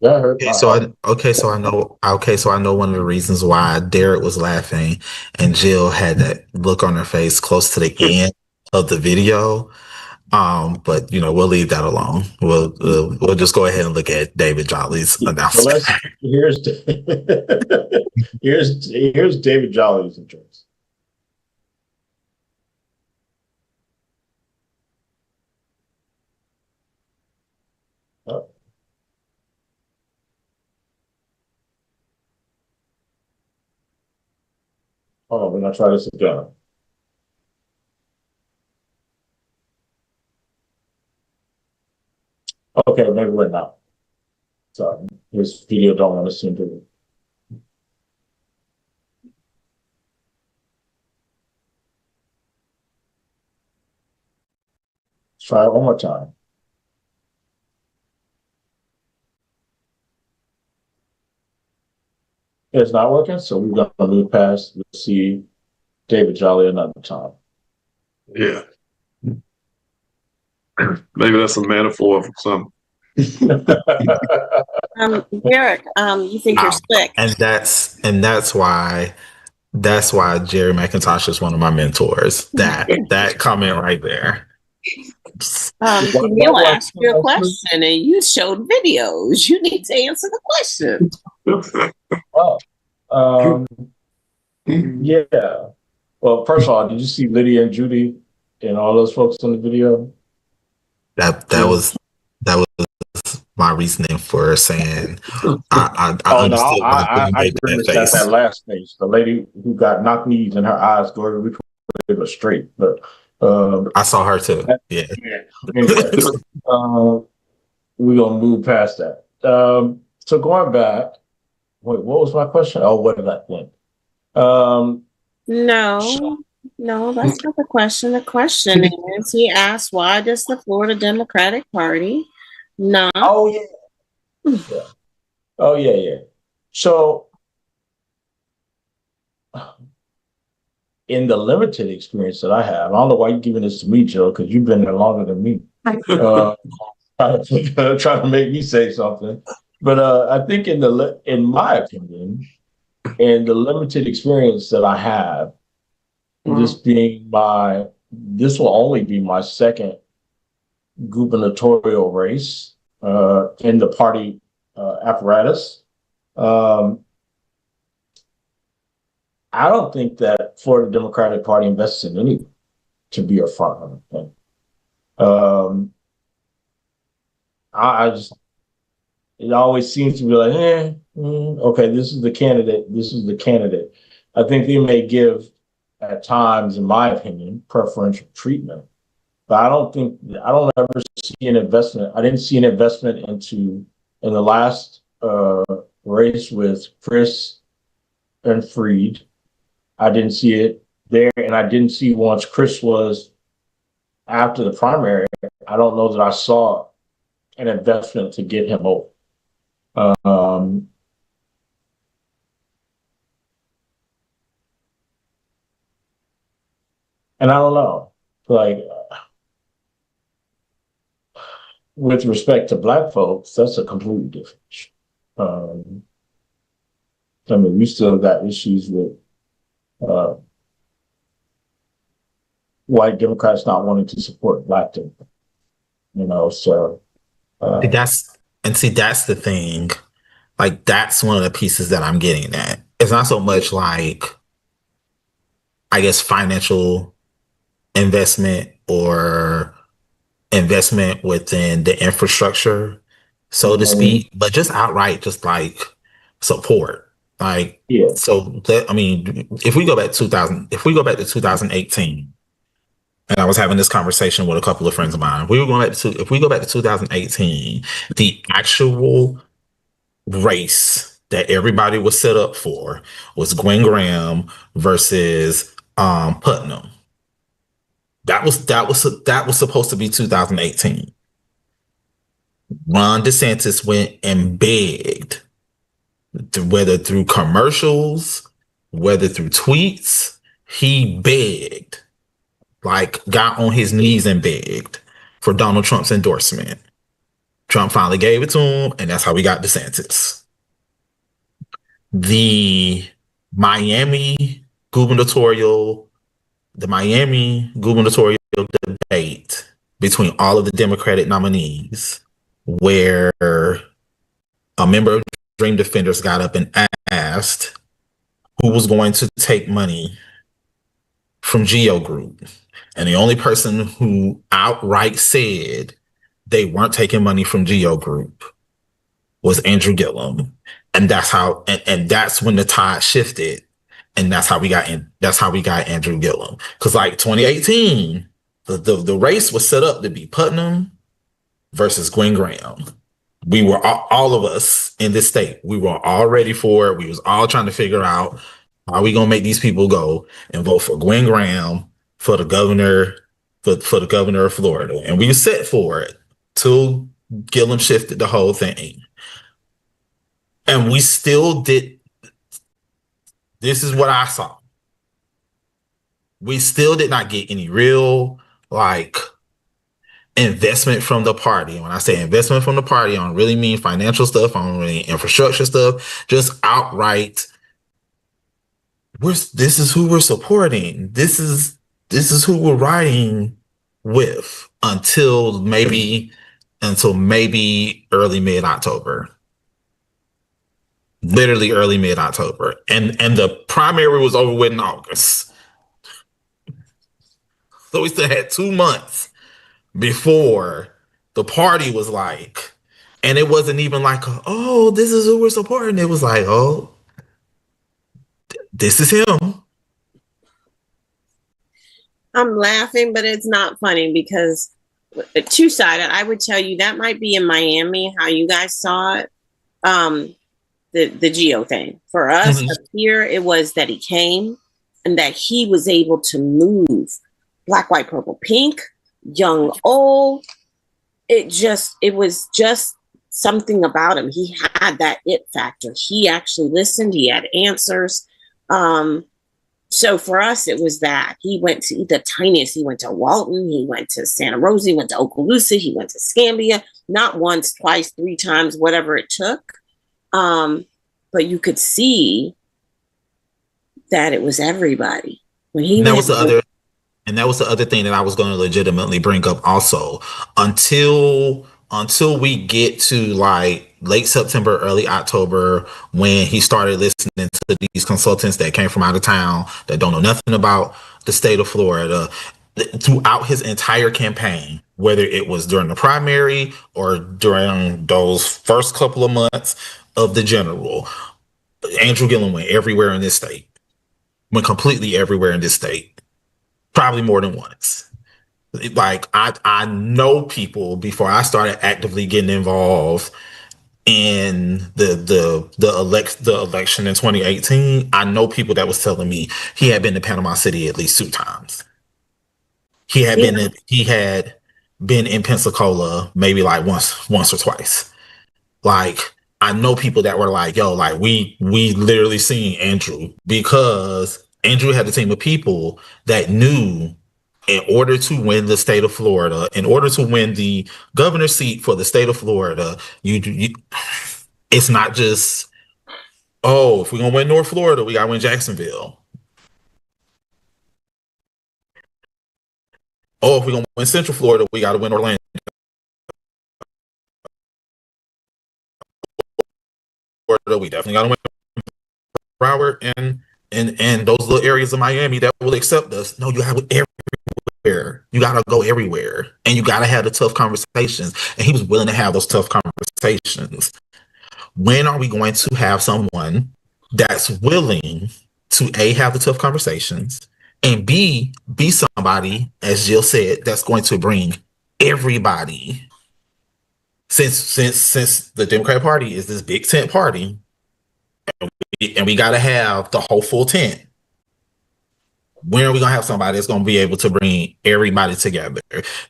Yeah, I heard. So I know one of the reasons why Derek was laughing and Jill had that look on her face close to the end of the video. But we'll leave that alone. We'll just go ahead and look at David Jolly's So announcement. here's here's David Jolly's address. Oh, hold on, we're gonna try this again. Okay, maybe we're not. So his video don't want to seem to. Let's try it one more time. It's not working, so we're gonna move past. We'll see David Jolly another time. Yeah. Maybe that's a metaphor for something. Derek, you think you're slick. And that's why Jerry McIntosh is one of my mentors. That comment right there. Camille asked you a question and you showed videos. You need to answer the question. Yeah. Well, first of all, did you see Lydia and Judy and all those folks in the video? That was my reasoning for saying I understood why I grimaced at that last face. The lady who got knock knees in her eyes going which way was straight. But I saw her too. Yeah. Anyway, we're gonna move past that. So going back, wait, what was my question? Oh, what did I think? No, that's not the question. The question is, he asked, why does the Florida Democratic Party not? Oh yeah. Oh yeah. So, in the limited experience that I have, I don't know why you're giving this to me, Joe, because you've been there longer than me. Trying to make me say something, but I think in my opinion, in the limited experience that I have, this will only be my second gubernatorial race in the party apparatus. I don't think that Florida Democratic Party invests in anyone to be a front runner. I just, it always seems to be like, okay, this is the candidate. This is the candidate. I think they may give, at times, in my opinion, preferential treatment, but I don't ever see an investment. I didn't see an investment in the last race with Chris and Freed. I didn't see it there, and I didn't see once Chris was after the primary. I don't know that I saw an investment to get him over. Um, and I don't know, like, with respect to Black folks, that's a completely different issue. I mean, we still got issues with uh, white Democrats not wanting to support Black Democrats, so. That's the thing. Like, that's one of the pieces that I'm getting at. It's not so much like, I guess, financial investment or investment within the infrastructure, so to speak, but just outright, just like support. Like, yeah. So that, I mean, if we go back to 2018, and I was having this conversation with a couple of friends of mine, if we go back to 2018, the actual race that everybody was set up for was Gwen Graham versus Putnam. That was supposed to be 2018. Ron DeSantis went and begged, whether through commercials, whether through tweets, he begged, like got on his knees and begged for Donald Trump's endorsement. Trump finally gave it to him, and that's how we got DeSantis. The Miami gubernatorial debate between all of the Democratic nominees, where a member of Dream Defenders got up and asked who was going to take money from Geo Group. And the only person who outright said they weren't taking money from Geo Group was Andrew Gillum. And that's how, and that's when the tide shifted. And that's how we got Andrew Gillum. Because like 2018, the race was set up to be Putnam versus Gwen Graham. We were all of us in this state. We were all ready for it. We was all trying to figure out, are we gonna make these people go and vote for Gwen Graham for the governor for the governor of Florida? And we were set for it till Gillum shifted the whole thing. And we still did. This is what I saw. We still did not get any real like investment from the party. When I say investment from the party, I don't really mean financial stuff. I don't really mean infrastructure stuff. Just outright, this is who we're supporting. This is who we're riding with until maybe early mid-October. Literally early mid-October. And the primary was over with in August. So we still had 2 months before the party was like, and it wasn't even like, oh, this is who we're supporting. It was like, oh, this is him. I'm laughing, but it's not funny because two-sided. I would tell you that might be in Miami how you guys saw it. The Geo thing. For us up here, it was that he came and that he was able to move black, white, purple, pink, young, old. It was just something about him. He had that it factor. He actually listened. He had answers. So for us, it was that he went to the tiniest. He went to Walton. He went to Santa Rosa. He went to Okaloosa. He went to Scambia. Not once, twice, 3 times, whatever it took. But you could see that it was everybody. When he that was the other thing that I was going to legitimately bring up also. Until we get to like late September, early October, when he started listening to these consultants that came from out of town that don't know nothing about the state of Florida, throughout his entire campaign, whether it was during the primary or during those first couple of months of the general, Andrew Gillum went everywhere in this state. Went completely everywhere in this state. Probably more than once. Like I know people before I started actively getting involved in the election in 2018, I know people that was telling me he had been to Panama City at least 2 times. He had been in Pensacola maybe like once or twice. Like, I know people that were like, yo, like we literally seen Andrew, because Andrew had a team of people that knew, in order to win the state of Florida, in order to win the governor's seat for the state of Florida, you it's not just, oh, if we're gonna win North Florida, we gotta win Jacksonville. Oh, if we're gonna win Central Florida, we gotta win Orlando. We definitely gotta win Broward and those little areas of Miami that will accept us. No, you have everywhere. You gotta go everywhere, and you gotta have the tough conversations. And he was willing to have those tough conversations. When are we going to have someone that's willing to A, have the tough conversations, and B, be somebody, as Jill said, that's going to bring everybody? Since the Democratic Party is this big tent party, and we got to have the whole full tent, when are we going to have somebody that's going to be able to bring everybody together?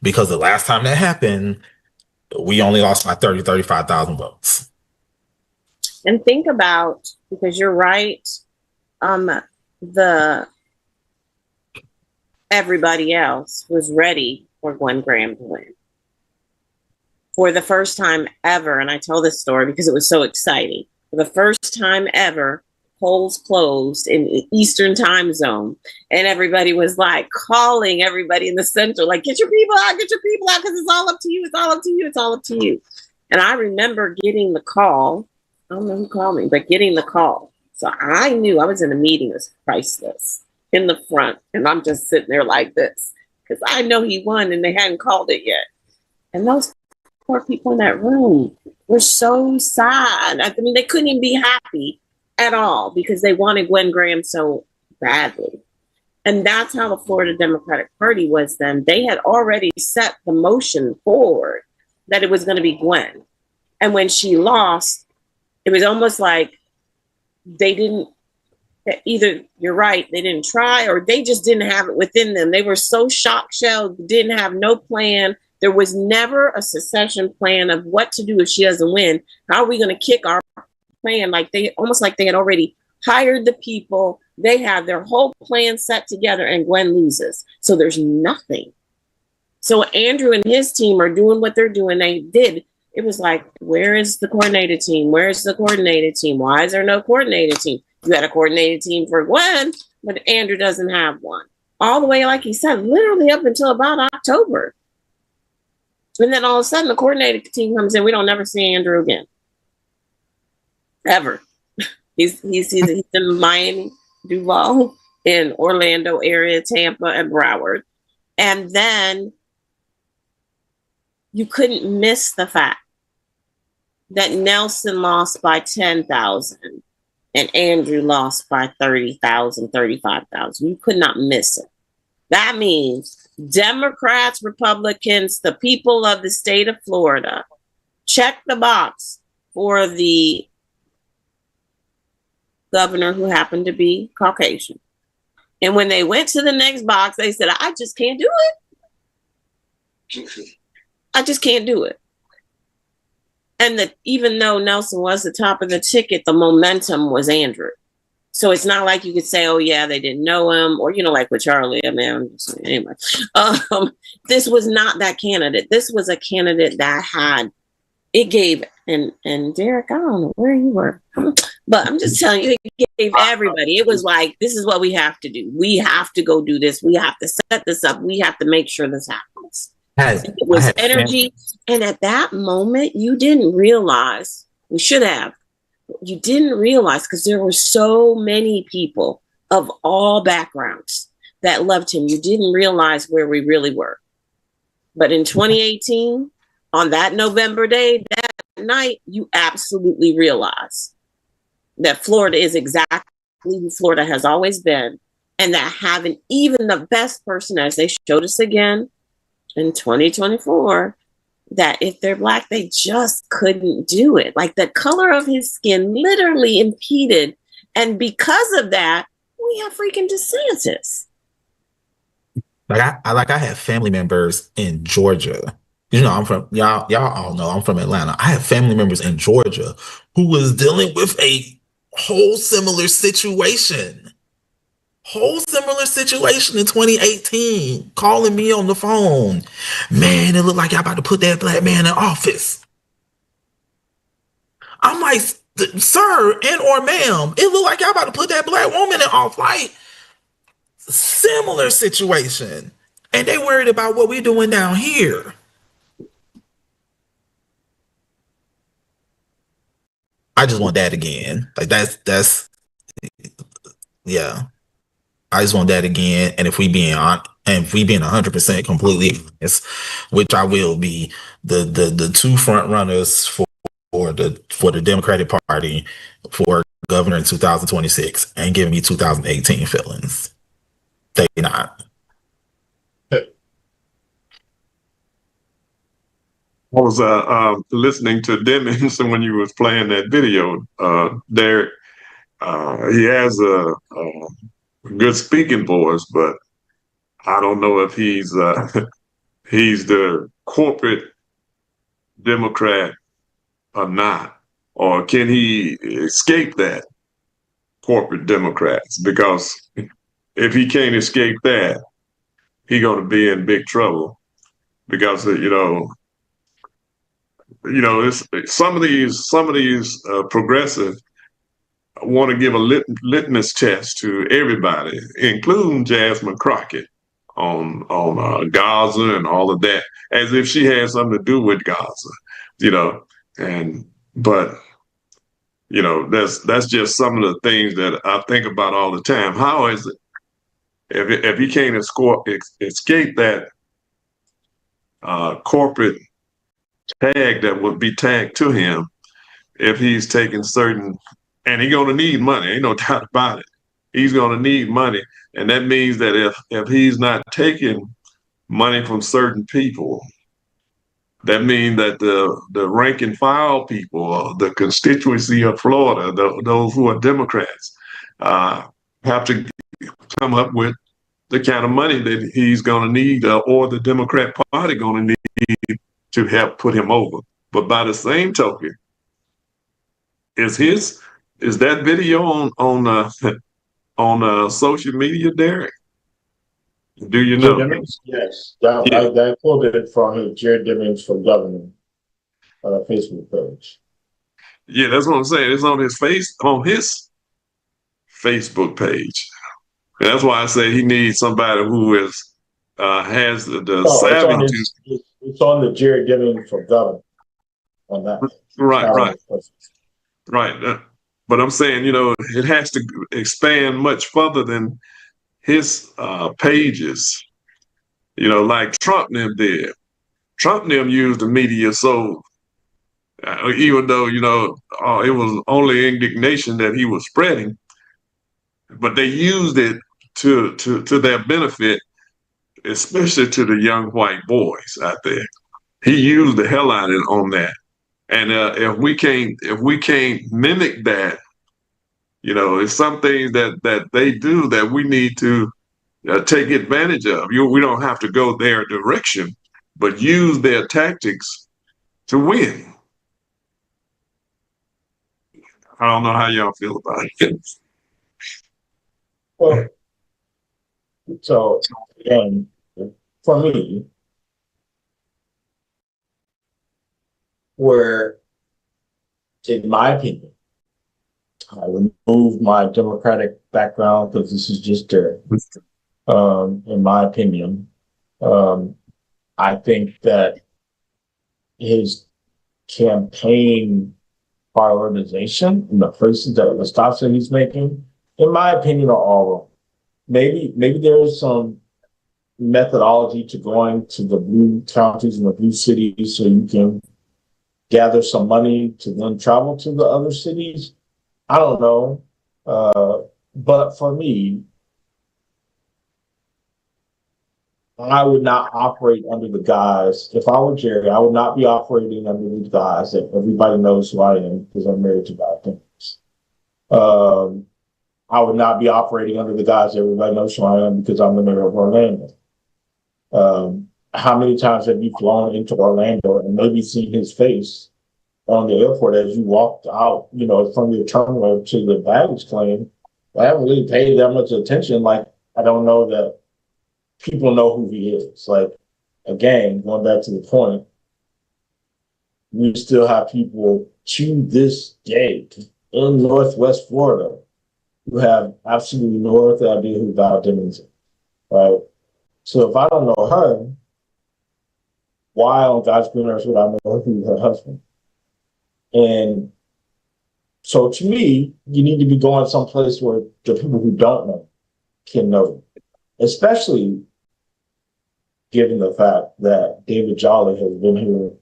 Because the last time that happened, we only lost by 35,000 votes. And think about, because you're right, everybody else was ready for Gwen Graham to win. For the first time ever, and I tell this story because it was so exciting. For the first time ever, polls closed in the Eastern time zone, and everybody was like calling everybody in the center, like, get your people out, because it's all up to you, it's all up to you, it's all up to you. And I remember getting the call. I don't know who called me, but getting the call. So I knew I was in a meeting. It was priceless in the front. And I'm just sitting there like this, because I know he won and they hadn't called it yet. And those poor people in that room were so sad. I mean, they couldn't even be happy at all because they wanted Gwen Graham so badly. And that's how the Florida Democratic Party was then. They had already set the motion forward that it was going to be Gwen. And when she lost, it was almost like they didn't, either you're right, they didn't try, or they just didn't have it within them. They were so shock shelled, didn't have no plan. There was never a succession plan of what to do if she doesn't win. How are we going to kick our plan? Like they had already hired the people. They have their whole plan set together and Gwen loses. So there's nothing. So Andrew and his team are doing what they're doing. They did. It was like, where is the coordinated team? Where's the coordinated team? Why is there no coordinated team? You had a coordinated team for Gwen, but Andrew doesn't have one. All the way, like he said, literally up until about October. And then all of a sudden, the coordinated team comes in. We don't never see Andrew again. Ever. He's in Miami, Duval, in Orlando area, Tampa, and Broward. And then you couldn't miss the fact that Nelson lost by 10,000 and Andrew lost by 30,000, 35,000. You could not miss it. That means Democrats, Republicans, the people of the state of Florida, check the box for the governor who happened to be Caucasian. And when they went to the next box, they said, I just can't do it. I just can't do it. And even though Nelson was the top of the ticket, the momentum was Andrew. So it's not like you could say, oh, yeah, they didn't know him, or, like with Charlie, anyway. This was not that candidate. This was a candidate that it gave, and Derek, I don't know where you were, but I'm just telling you, it gave everybody. It was like, this is what we have to do. We have to go do this. We have to set this up. We have to make sure this happens. It was energy. And at that moment, you didn't realize, we should have, you didn't realize, because there were so many people of all backgrounds that loved him. You didn't realize where we really were. But in 2018, on that November day, that night, you absolutely realize that Florida is exactly who Florida has always been. And that having even the best person, as they showed us again in 2024, that if they're Black, they just couldn't do it. Like the color of his skin literally impeded. And because of that, we have freaking DeSantis. I have family members in Georgia. You know, I'm from y'all all know I'm from Atlanta. I have family members in Georgia who was dealing with a whole similar situation. Whole similar situation in 2018, calling me on the phone. Man, it looked like y'all about to put that Black man in office. I'm like, sir and or ma'am, it looked like y'all about to put that Black woman in office. Like, similar situation. And they worried about what we're doing down here. I just want that again. Like that's yeah. I just want that again. And if we being 100% completely honest, which I will be, the two front runners for the Democratic Party for governor in 2026 ain't giving me 2018 feelings. They not. I was listening to Demings when you was playing that video. Derek, he has a good speaking voice, but I don't know if he's he's the corporate Democrat or not, or can he escape that corporate Democrats? Because if he can't escape that, he's going to be in big trouble. Because it's, some of these progressive want to give a litmus test to everybody, including Jasmine Crockett on Gaza and all of that, as if she had something to do with Gaza, but that's just some of the things that I think about all the time. How is it if he can't escape that corporate tag that would be tagged to him if he's taking certain, and he's going to need money, ain't no doubt about it. He's going to need money, and that means that if he's not taking money from certain people, that means that the rank and file people, the constituency of Florida, those who are Democrats, have to come up with the kind of money that he's going to need, or the Democrat Party going to need to help put him over. But by the same token, is that video on social media, Derek? Do you know? Demings? Yes, I quoted it from Jared Demings for Governor Facebook page. Yeah, that's what I'm saying. It's on his Facebook page. And that's why I say he needs somebody who has the savvy to. It's on the Jared Demings for Governor on that. Right. But I'm saying, it has to expand much further than his pages. Like Trump and them did. Trump and them used the media so. Even though it was only indignation that he was spreading, but they used it to their benefit, especially to the young white boys out there. He used the hell out of it on that, and if we can't mimic that, it's some things that they do that we need to take advantage of. We don't have to go their direction, but use their tactics to win. I don't know how y'all feel about it. Well, so again, for me, where, in my opinion, I remove my Democratic background because this is just there. In my opinion, I think that his campaign prioritization and the stops that he's making, in my opinion, are all wrong. Maybe there is some methodology to going to the blue counties and the blue cities so you can gather some money to then travel to the other cities. I don't know. But for me, I would not operate under the guise. If I were Jerry, I would not be operating under the guise that everybody knows who I am because I'm married to God. I would not be operating under the guise that everybody knows who I am because I'm the mayor of Orlando. How many times have you flown into Orlando and maybe seen his face on the airport as you walked out, from your terminal to the baggage claim? I haven't really paid that much attention. Like, I don't know that people know who he is. Like, again, going back to the point, we still have people to this day in Northwest Florida who have absolutely no idea who Val Demings is, right? So if I don't know her, why on God's green earth would I know who her husband? And so to me, you need to be going someplace where the people who don't know can know, especially given the fact that David Jolly has been here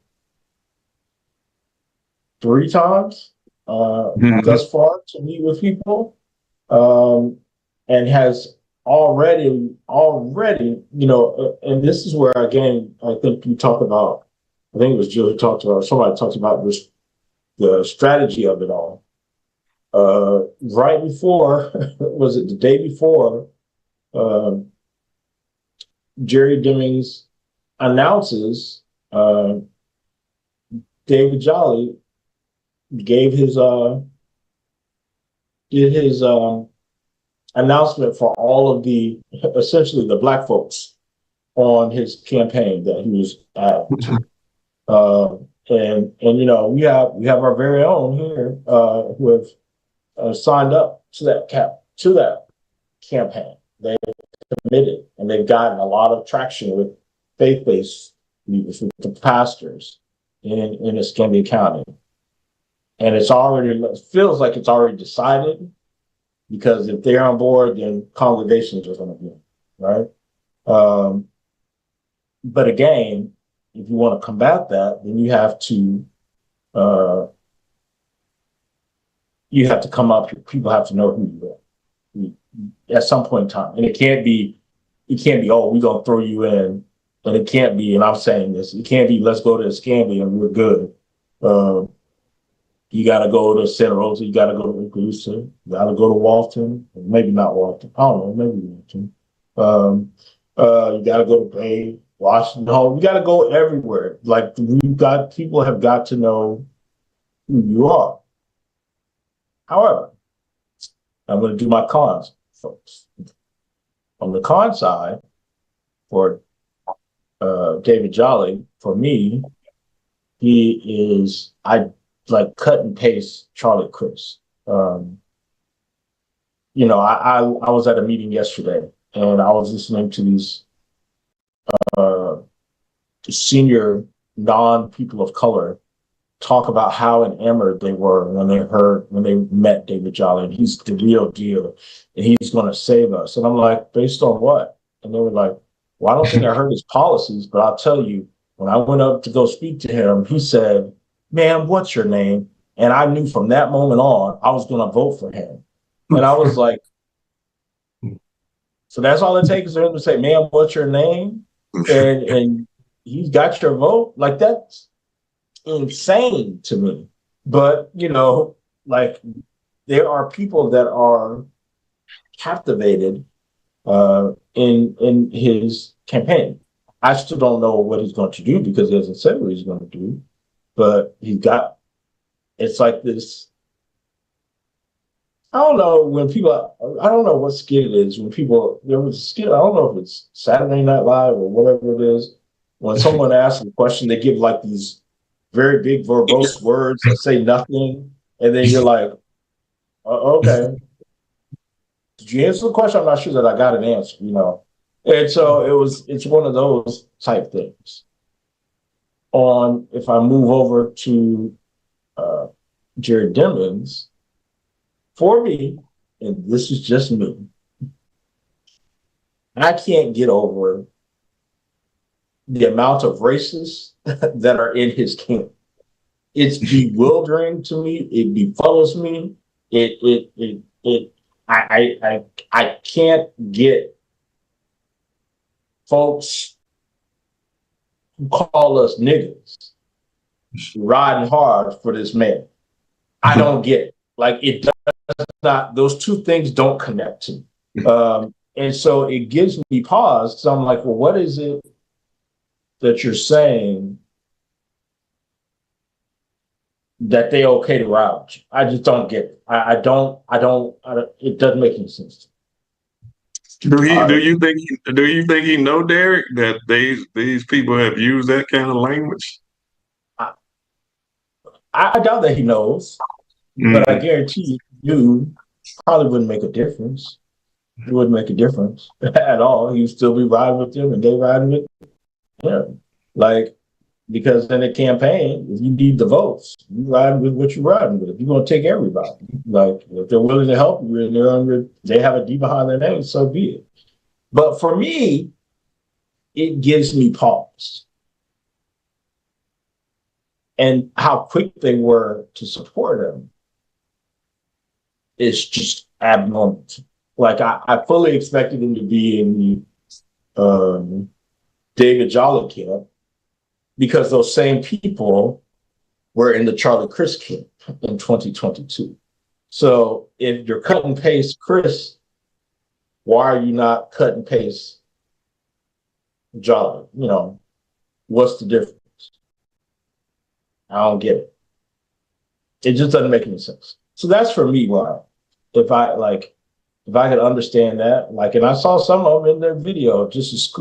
3 times thus far to meet with people, and has already, and this is where, again, I think you talk about, I think it was Jill who talked about, somebody talked about this, the strategy of it all. Right before, was it the day before, Jerry Demings announces, David Jolly gave his announcement for all of the, essentially the Black folks on his campaign that he was at. And we have our very own here who have signed up to that campaign. They committed, and they've gotten a lot of traction with faith-based leaders, with the pastors in Escambia County. And it feels like it's already decided, because if they're on board, then congregations are going to be, right? But again, if you want to combat that, then you have to come up. People have to know who you are at some point in time, and it can't be, oh, we're gonna throw you in, and it can't be, and I'm saying this, it can't be, let's go to Escambia and we're good. You got to go to Santa Rosa. You got to go to Augusta. You got to go to Walton. Maybe not Walton. I don't know. Maybe Walton. You got to go to Bay, Washington Home. You got to go everywhere. Like, people have got to know who you are. However, I'm going to do my cons, folks. On the con side, for David Jolly, for me, he is, I cut and paste Charlie Crist. I was at a meeting yesterday, and I was listening to these senior non-people of color talk about how enamored they were when they met David Jolly, and he's the real deal, and he's going to save us. And I'm like, based on what? And they were like, well, I don't think I heard his policies, but I'll tell you, when I went up to go speak to him, he said, "Ma'am, what's your name?" And I knew from that moment on, I was going to vote for him. And I was like, so that's all it takes for him to say, "Ma'am, what's your name?" And he's got your vote? Like, that's insane to me. But, like, there are people that are captivated in his campaign. I still don't know what he's going to do, because he hasn't said what he's going to do. But it's like this. I don't know I don't know what skit it is when people, there was a skit, I don't know if it's Saturday Night Live or whatever it is. When someone asks a question, they give like these very big verbose words that say nothing. And then you're like, okay. Did you answer the question? I'm not sure that I got an answer, And so it's one of those type things. If I move over to Jerry Demings, for me, and this is just me, I can't get over the amount of racists that are in his camp. It's bewildering to me. It befuddles me. I can't get folks who call us niggas riding hard for this man. I don't get it. Like, it does not, those two things don't connect to me. And so it gives me pause. So I'm like, well, what is it that you're saying that they okay to ride with you? I just don't get it. I don't, it doesn't make any sense to me. Do you think he know, Derek, that these people have used that kind of language? I doubt that he knows, but I guarantee you probably wouldn't make a difference. It wouldn't make a difference at all. He'd still be riding with them and they riding with him. Like, because in a campaign, if you need the votes, you ride with what you're riding with. You're going to take everybody. Like, if they're willing to help you and they have a D behind their name, so be it. But for me, it gives me pause. And how quick they were to support him is just abnormal. Like, I fully expected him to be in the David Jolly camp because those same people were in the Charlie Crist camp in 2022. So if you're cut and paste Chris, why are you not cut and paste Jolly? You know, what's the difference? I don't get it. It just doesn't make any sense. So that's for me why. If I could understand that, like, and I saw some of them in their video, just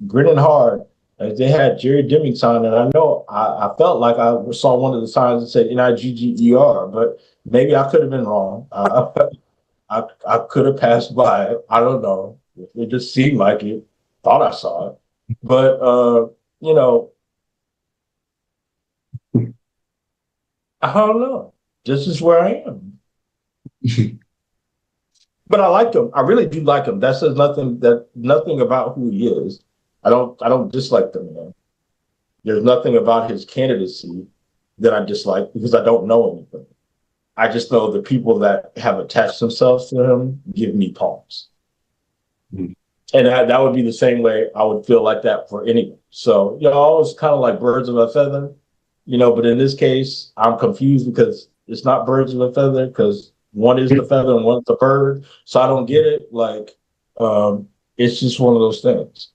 grinning hard. Like, they had Jerry Demington, and I know I felt like I saw one of the signs that said Nigger, but maybe I could have been wrong. I could have passed by it. I don't know. It just seemed like it. Thought I saw it, but you know, I don't know. This is where I am. But I like him. I really do like him. That says nothing about who he is. I don't dislike the man. There's nothing about his candidacy that I dislike because I don't know anything. I just know the people that have attached themselves to him give me pause. Mm-hmm. And that would be the same way I would feel like that for anyone. So, you know, always kind of like birds of a feather, you know, but in this case, I'm confused because it's not birds of a feather because one is the feather and one's the bird. So I don't get it. Like, it's just one of those things.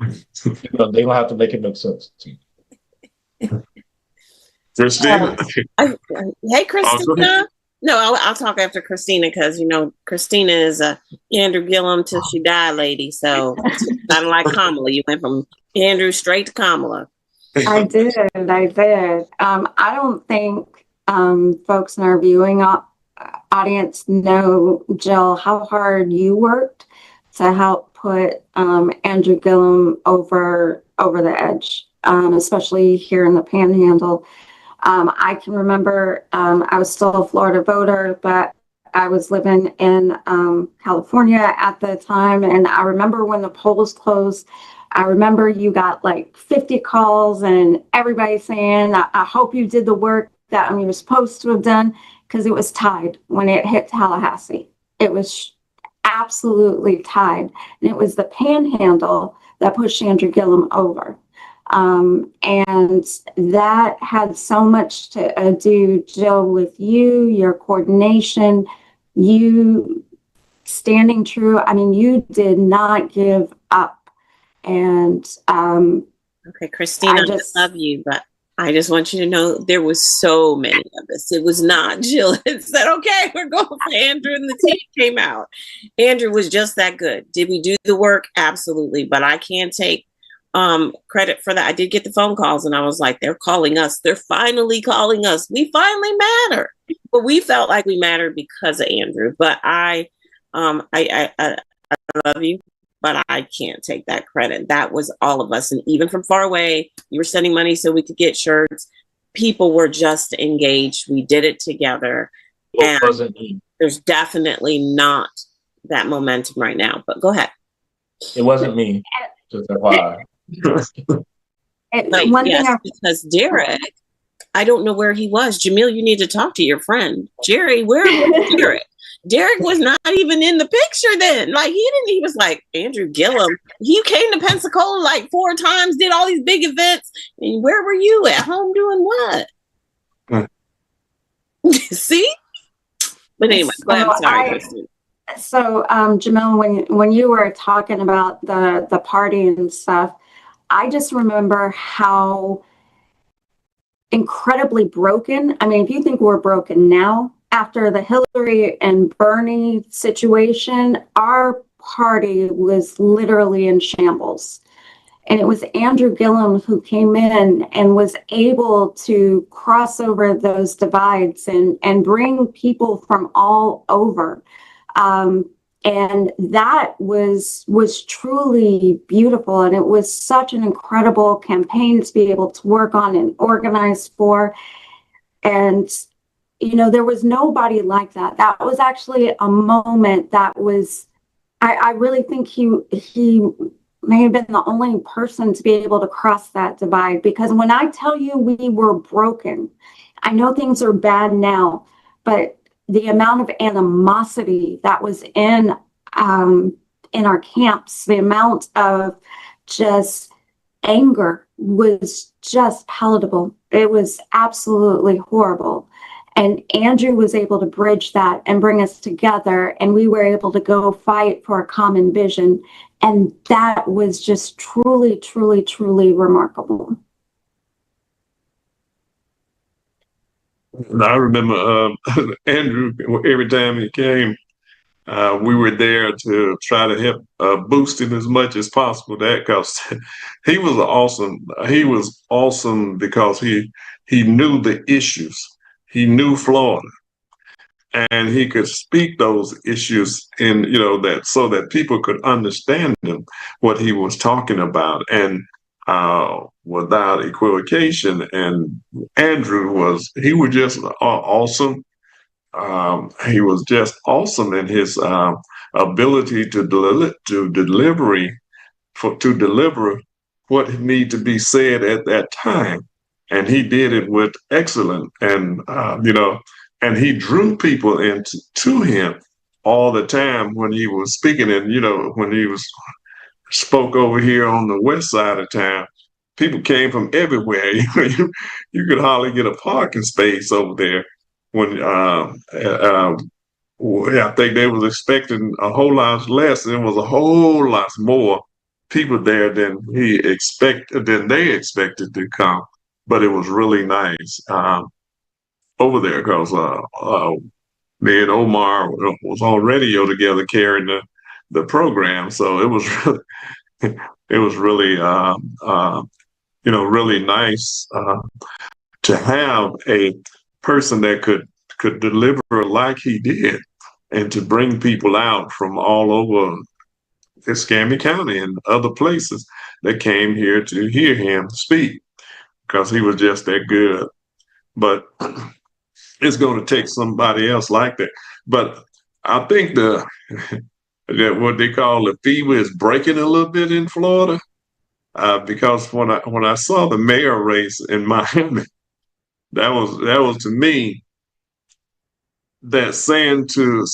You know, they don't have to make it make sense to me. Christina? Hey, Christina. No, I'll talk after Christina because, you know, Christina is a Andrew Gillum till she die lady. So kind of like Kamala. You went from Andrew straight to Kamala. I did. I don't think folks in our viewing audience know, Jill, how hard you worked to help put Andrew Gillum over the edge, especially here in the Panhandle. I can remember I was still a Florida voter, but I was living in California at the time. And I remember when the polls closed, I remember you got like 50 calls and everybody saying, I hope you did the work that you were supposed to have done, because it was tied when it hit Tallahassee. It was absolutely tied. And it was the Panhandle that pushed Andrew Gillum over. And that had so much to do, Jill, with your coordination, you standing true. I mean, you did not give up. And okay, Christina, I love you, but I just want you to know there was so many of us. It was not Jill. It said, okay, we're going for Andrew, and the team came out. Andrew was just that good. Did we do the work? Absolutely. But I can't take credit for that. I did get the phone calls and I was like, they're calling us. They're finally calling us. We finally matter. But we felt like we mattered because of Andrew. But I love you, but I can't take that credit. That was all of us. And even from far away, you were sending money so we could get shirts. People were just engaged. We did it together. And there's definitely not that momentum right now. But go ahead. It wasn't me. Just FYI. Because Derek, I don't know where he was. Jamil, you need to talk to your friend. Jerry, where was Derek? Derek was not even in the picture then. Like he was like Andrew Gillum. He came to Pensacola like 4 times, did all these big events. And where were you at home doing what? See? But anyway, go ahead. I'm sorry, Kristen. So, Jamil, when you were talking about the party and stuff, I just remember how incredibly broken. I mean, if you think we're broken now, after the Hillary and Bernie situation, our party was literally in shambles. And it was Andrew Gillum who came in and was able to cross over those divides and bring people from all over. And that was truly beautiful. And it was such an incredible campaign to be able to work on and organize for. And, there was nobody like that. That was actually a moment that was, I really think he may have been the only person to be able to cross that divide, because when I tell you we were broken, I know things are bad now, but the amount of animosity that was in our camps, the amount of just anger was just palatable. It was absolutely horrible. And Andrew was able to bridge that and bring us together, and we were able to go fight for a common vision. And that was just truly, truly, truly remarkable. I remember Andrew, every time he came, we were there to try to help boost him as much as possible. That because he was awesome. He was awesome because he knew the issues. He knew Florida, and he could speak those issues in that so that people could understand him, what he was talking about, and without equivocation. And Andrew was just awesome. He was just awesome in his ability to deliver what needed to be said at that time, and he did it with excellence. And and he drew people into him all the time when he was speaking. And when he spoke over here on the west side of town, people came from everywhere. You could hardly get a parking space over there. When I think they was expecting a whole lot less, and it was a whole lot more people there than they expected to come. But it was really nice over there because me and Omar was on radio together carrying the program, so it was really it was really really nice to have a person that could deliver like he did, and to bring people out from all over Escambia County and other places that came here to hear him speak, because he was just that good. But it's going to take somebody else like that. But I think that what they call the fever is breaking a little bit in Florida, because when I saw the mayor race in Miami, that was to me that saying to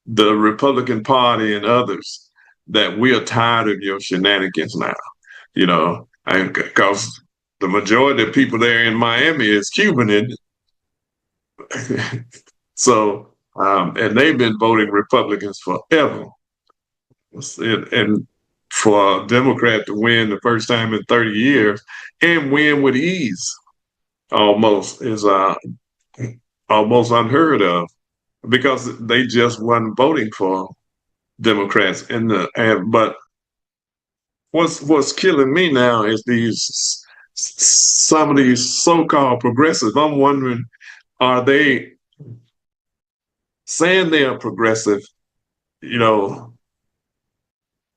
the Republican Party and others that we are tired of your shenanigans now, because the majority of people there in Miami is Cuban, and so and they've been voting Republicans forever, and for a Democrat to win the first time in 30 years and win with ease almost is almost unheard of, because they just wasn't voting for Democrats. But what's killing me now is some of these so-called progressives. I'm wondering, are they saying they are progressive,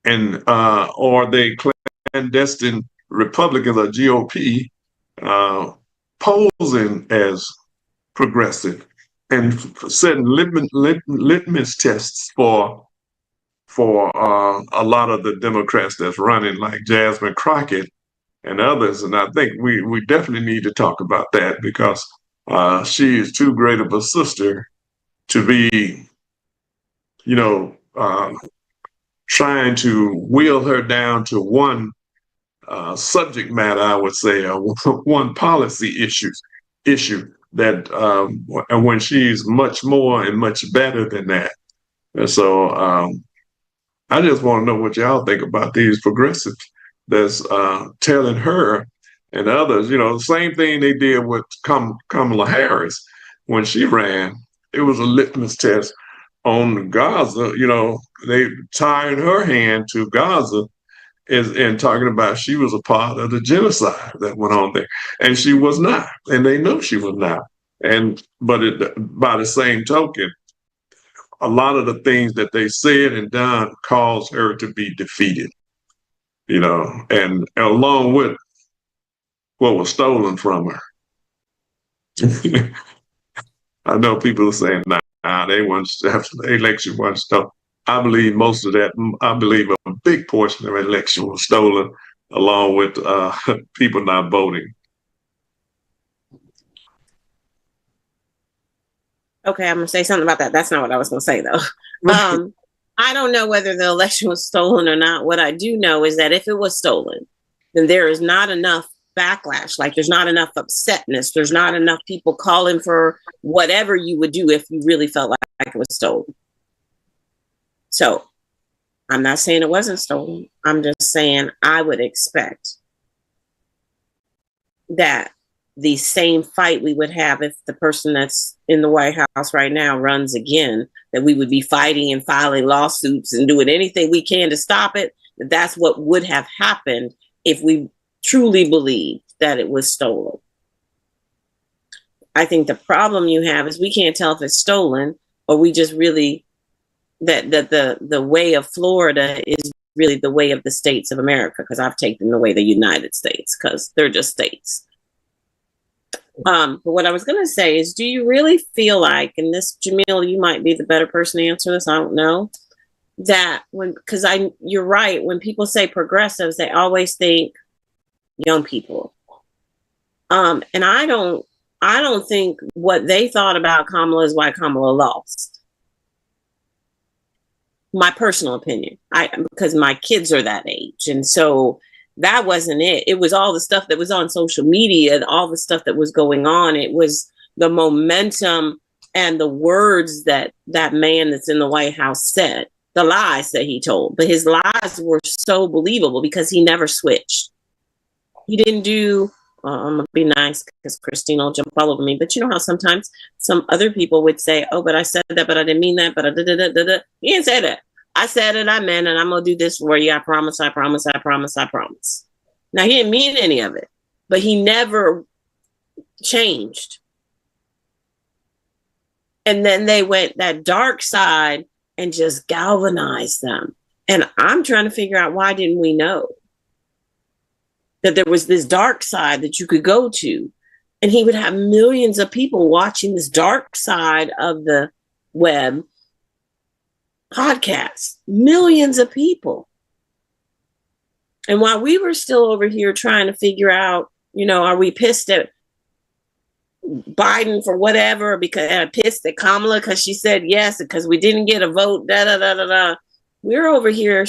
and or are they clandestine Republicans or GOP posing as progressive and setting litmus tests for a lot of the Democrats that's running, like Jasmine Crockett and others. And I think we definitely need to talk about that, because she is too great of a sister to be, you know, trying to wheel her down to one subject matter, I would say, one policy issue that, and when she's much more and much better than that. And so I just want to know what y'all think about these progressives that's telling her and others, you know, the same thing they did with Kamala Harris when she ran. It was a litmus test on Gaza. You know, they tied her hand to Gaza and talking about she was a part of the genocide that went on there, and she was not, and they know she was not. But by the same token, a lot of the things that they said and done caused her to be defeated, you know, and along with what was stolen from her. I know people are saying, nah, they want the election wasn't stolen. I believe most of that, I believe a big portion of the election was stolen along with people not voting. Okay, I'm gonna say something about that. That's not what I was gonna say though. I don't know whether the election was stolen or not. What I do know is that if it was stolen, then there is not enough backlash. Like there's not enough upsetness. There's not enough people calling for whatever you would do if you really felt like it was stolen. So I'm not saying it wasn't stolen. I'm just saying I would expect that the same fight we would have if the person that's in the White House right now runs again, that we would be fighting and filing lawsuits and doing anything we can to stop it. That's what would have happened if we truly believed that it was stolen. I think the problem you have is we can't tell if it's stolen or we just really, that the way of Florida is really the way of the states of America, because I've taken the way of the United States because they're just states. But what I was going to say is, do you really feel like, and this, Jamil, you might be the better person to answer this, I don't know, that because you're right, when people say progressives, they always think young people. And I don't think what they thought about Kamala is why Kamala lost. My personal opinion, because my kids are that age. And so that wasn't it. It was all the stuff that was on social media and all the stuff that was going on. It was the momentum and the words that that man that's in the White House said, the lies that he told. But his lies were so believable because he never switched. He didn't do, I'm going to be nice because Christina will jump all over me. But you know how sometimes some other people would say, oh, but I said that, but I didn't mean that. But I da-da-da-da-da. He didn't say that. I said it, I meant it. I'm going to do this for you. I promise, I promise, I promise, I promise. Now, he didn't mean any of it, but he never changed. And then they went that dark side and just galvanized them. And I'm trying to figure out, why didn't we know that there was this dark side that you could go to? And he would have millions of people watching this dark side of the web podcast, millions of people. And while we were still over here trying to figure out, you know, are we pissed at Biden for whatever, because pissed at Kamala because she said yes, because we didn't get a vote, da da da da da. We're over here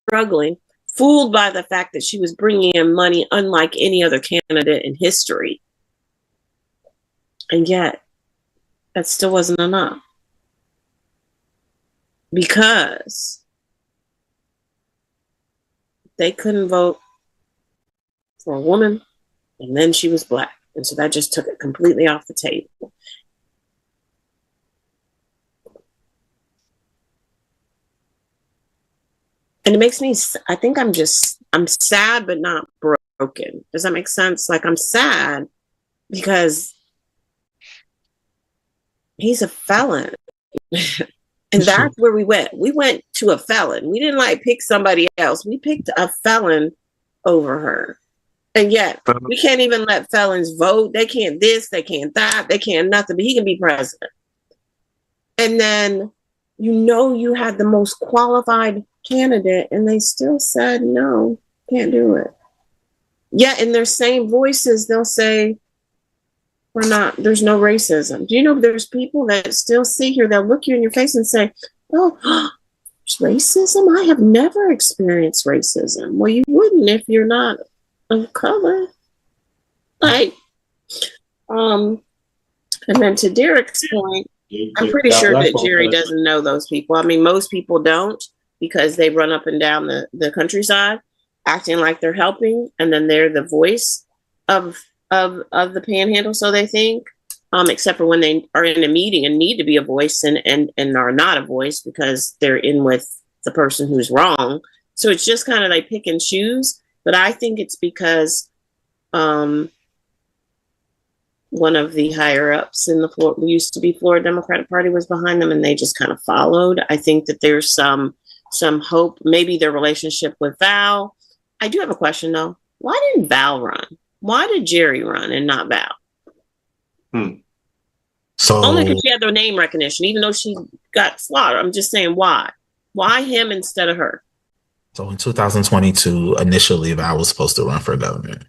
struggling, fooled by the fact that she was bringing in money unlike any other candidate in history. And yet, that still wasn't enough. Because they couldn't vote for a woman, and then she was Black. And so that just took it completely off the table. And it makes me, I think I'm sad, but not broken. Does that make sense? Like, I'm sad because he's a felon. And that's where we went. We went to a felon. We didn't like pick somebody else. We picked a felon over her. And yet we can't even let felons vote. They can't this, they can't that, they can't nothing, but he can be president. And then, you know, you had the most qualified candidate and they still said, no, can't do it. Yet in their same voices, they'll say, there's no racism. Do you know there's people that still see here, they'll look you in your face and say, oh, there's racism? I have never experienced racism. Well, you wouldn't if you're not of color. Like, and then to Derek's point, I'm pretty sure that Jerry doesn't know those people. I mean, most people don't, because they run up and down the countryside acting like they're helping, and then they're the voice of the panhandle, so they think, except for when they are in a meeting and need to be a voice and are not a voice because they're in with the person who's wrong. So it's just kind of like pick and choose. But I think it's because one of the higher ups in the used to be Florida Democratic Party was behind them, and they just kind of followed. I think that there's some hope, maybe their relationship with Val. I do have a question though. Why didn't Val run? Why did Jerry run and not Val? So only because she had the name recognition, even though she got slaughtered. I'm just saying, why? Why him instead of her? So in 2022, initially Val was supposed to run for governor.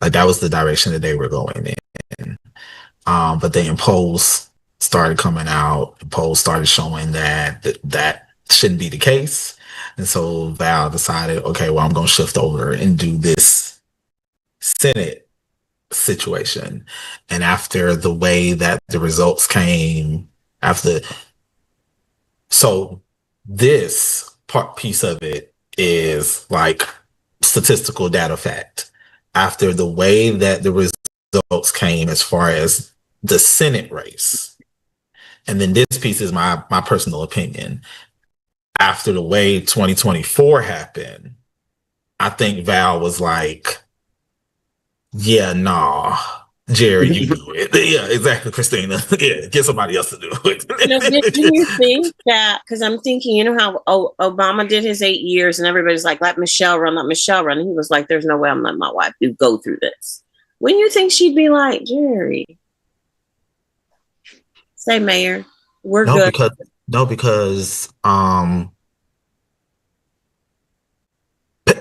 Like that was the direction that they were going in. But then polls started coming out. Polls started showing that shouldn't be the case. And so Val decided, okay, well, I'm going to shift over and do this Senate situation. And after the way that the results came, so this piece of it is like statistical data fact. After the way that the results came as far as the Senate race, and then this piece is my personal opinion. After the way 2024 happened, I think Val was like, yeah, nah, Jerry, you do it. Yeah, exactly, Christina. Yeah, get somebody else to do it. Didn't you think that? Because I'm thinking, you know how Obama did his 8 years, and everybody's like, let Michelle run. And he was like, there's no way I'm letting my wife go through this. When you think she'd be like, Jerry, say, Mayor, we're good. Because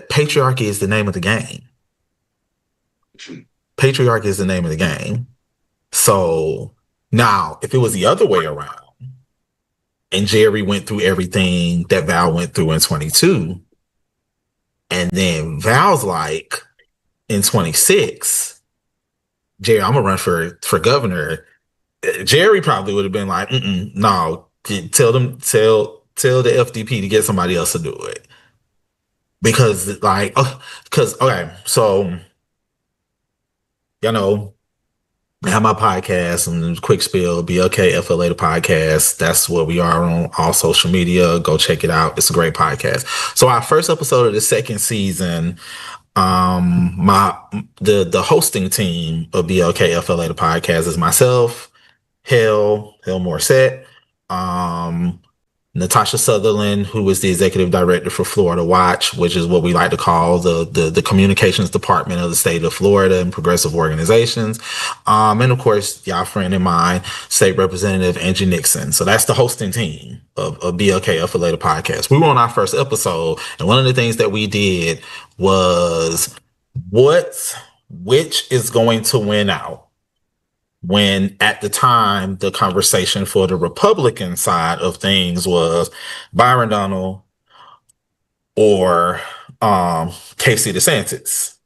patriarchy is the name of the game. Patriarchy is the name of the game. So now, if it was the other way around, and Jerry went through everything that Val went through in 22, and then Val's like, in 26, Jerry, I'm gonna run for governor. Jerry probably would have been like, no, tell the FDP to get somebody else to do it. Because okay, so I have my podcast and quick spill, BLK FLA the podcast. That's what we are on all social media. Go check it out. It's a great podcast. So our first episode of the second season, the hosting team of BLK FLA the podcast is myself, Hale Morissette, Natasha Sutherland, who is the executive director for Florida Watch, which is what we like to call the communications department of the state of Florida and progressive organizations. And of course, y'all friend of mine, State Representative Angie Nixon. So that's the hosting team of BLK FLA the podcast. We were on our first episode, and one of the things that we did was which is going to win out. When at the time, the conversation for the Republican side of things was Byron Donald or Casey DeSantis.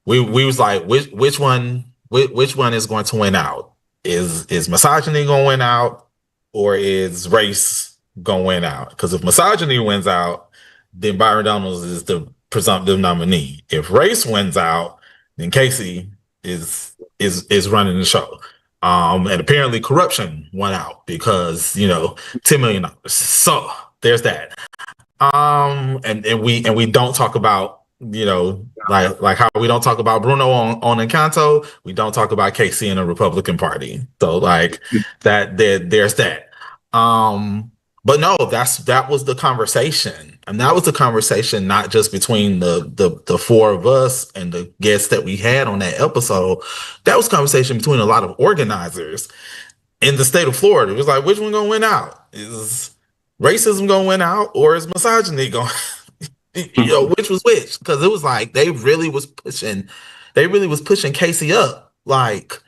We was like, which one is going to win out? Is misogyny going to win out, or is race going to win out? Because if misogyny wins out, then Byron Donald is the presumptive nominee. If race wins out, then Casey is running the show. And apparently corruption went out because, $10 million. So there's that. And we don't talk about, like how we don't talk about Bruno on Encanto, we don't talk about Casey in the Republican Party. So like there's that. But no, that was the conversation. And that was the conversation not just between the four of us and the guests that we had on that episode. That was a conversation between a lot of organizers in the state of Florida. It was like, which one gonna win out? Is racism gonna win out, or is misogyny going which was which? Because it was like they really was pushing Casey up. Like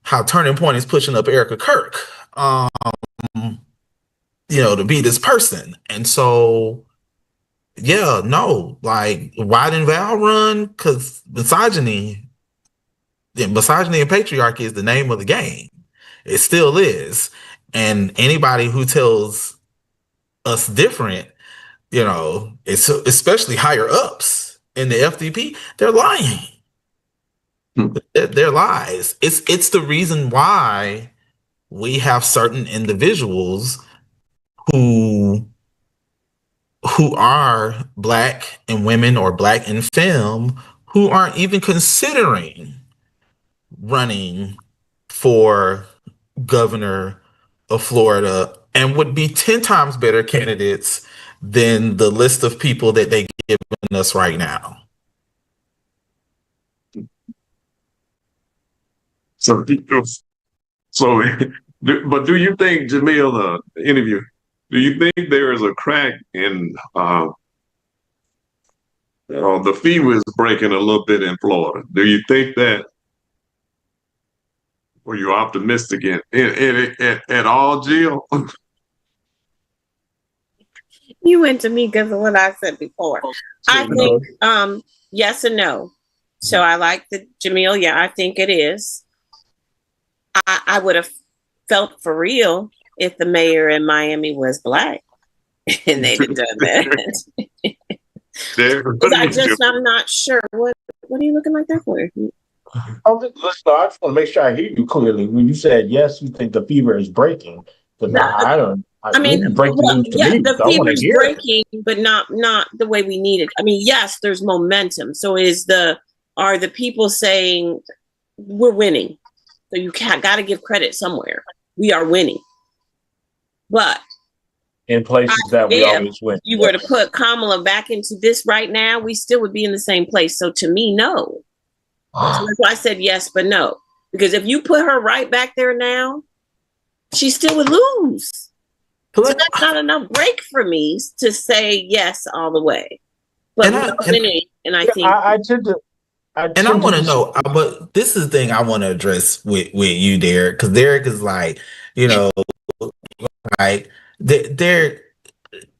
how Turning Point is pushing up Erica Kirk, to be this person. And so, yeah, no, like, why didn't Val run? Because misogyny and patriarchy is the name of the game. It still is. And anybody who tells us different, it's especially higher ups in the FDP, they're lying. They're lies. It's the reason why we have certain individuals who are Black and women or Black and femme who aren't even considering running for governor of Florida and would be 10 times better candidates than the list of people that they given us right now. So, but do you think, Jamil, interview, do you think there is a crack in the fever is breaking a little bit in Florida? Do you think that, or you optimistic at all, Jill? You went to me because of what I said before. I think yes and no. So I like the Jamil. Yeah, I think it is. I would have felt for real if the mayor in Miami was Black and they'd have done that. I'm not sure. What are you looking like that for? Listen, I just want to make sure I hear you clearly. When you said yes, you think the fever is breaking, but I don't. The fever is breaking, but not the way we need it. I mean, yes, there's momentum. So are the people saying we're winning? So you got to give credit somewhere. We are winning, but in places that we always win. You were to put Kamala back into this right now, we still would be in the same place. So to me, no. So that's why I said yes, but no. Because if you put her right back there now, she still would lose. So that's not enough break for me to say yes all the way. But I tend to. I want to know, but this is the thing I want to address with you, Derek, because Derek is like, like Derek.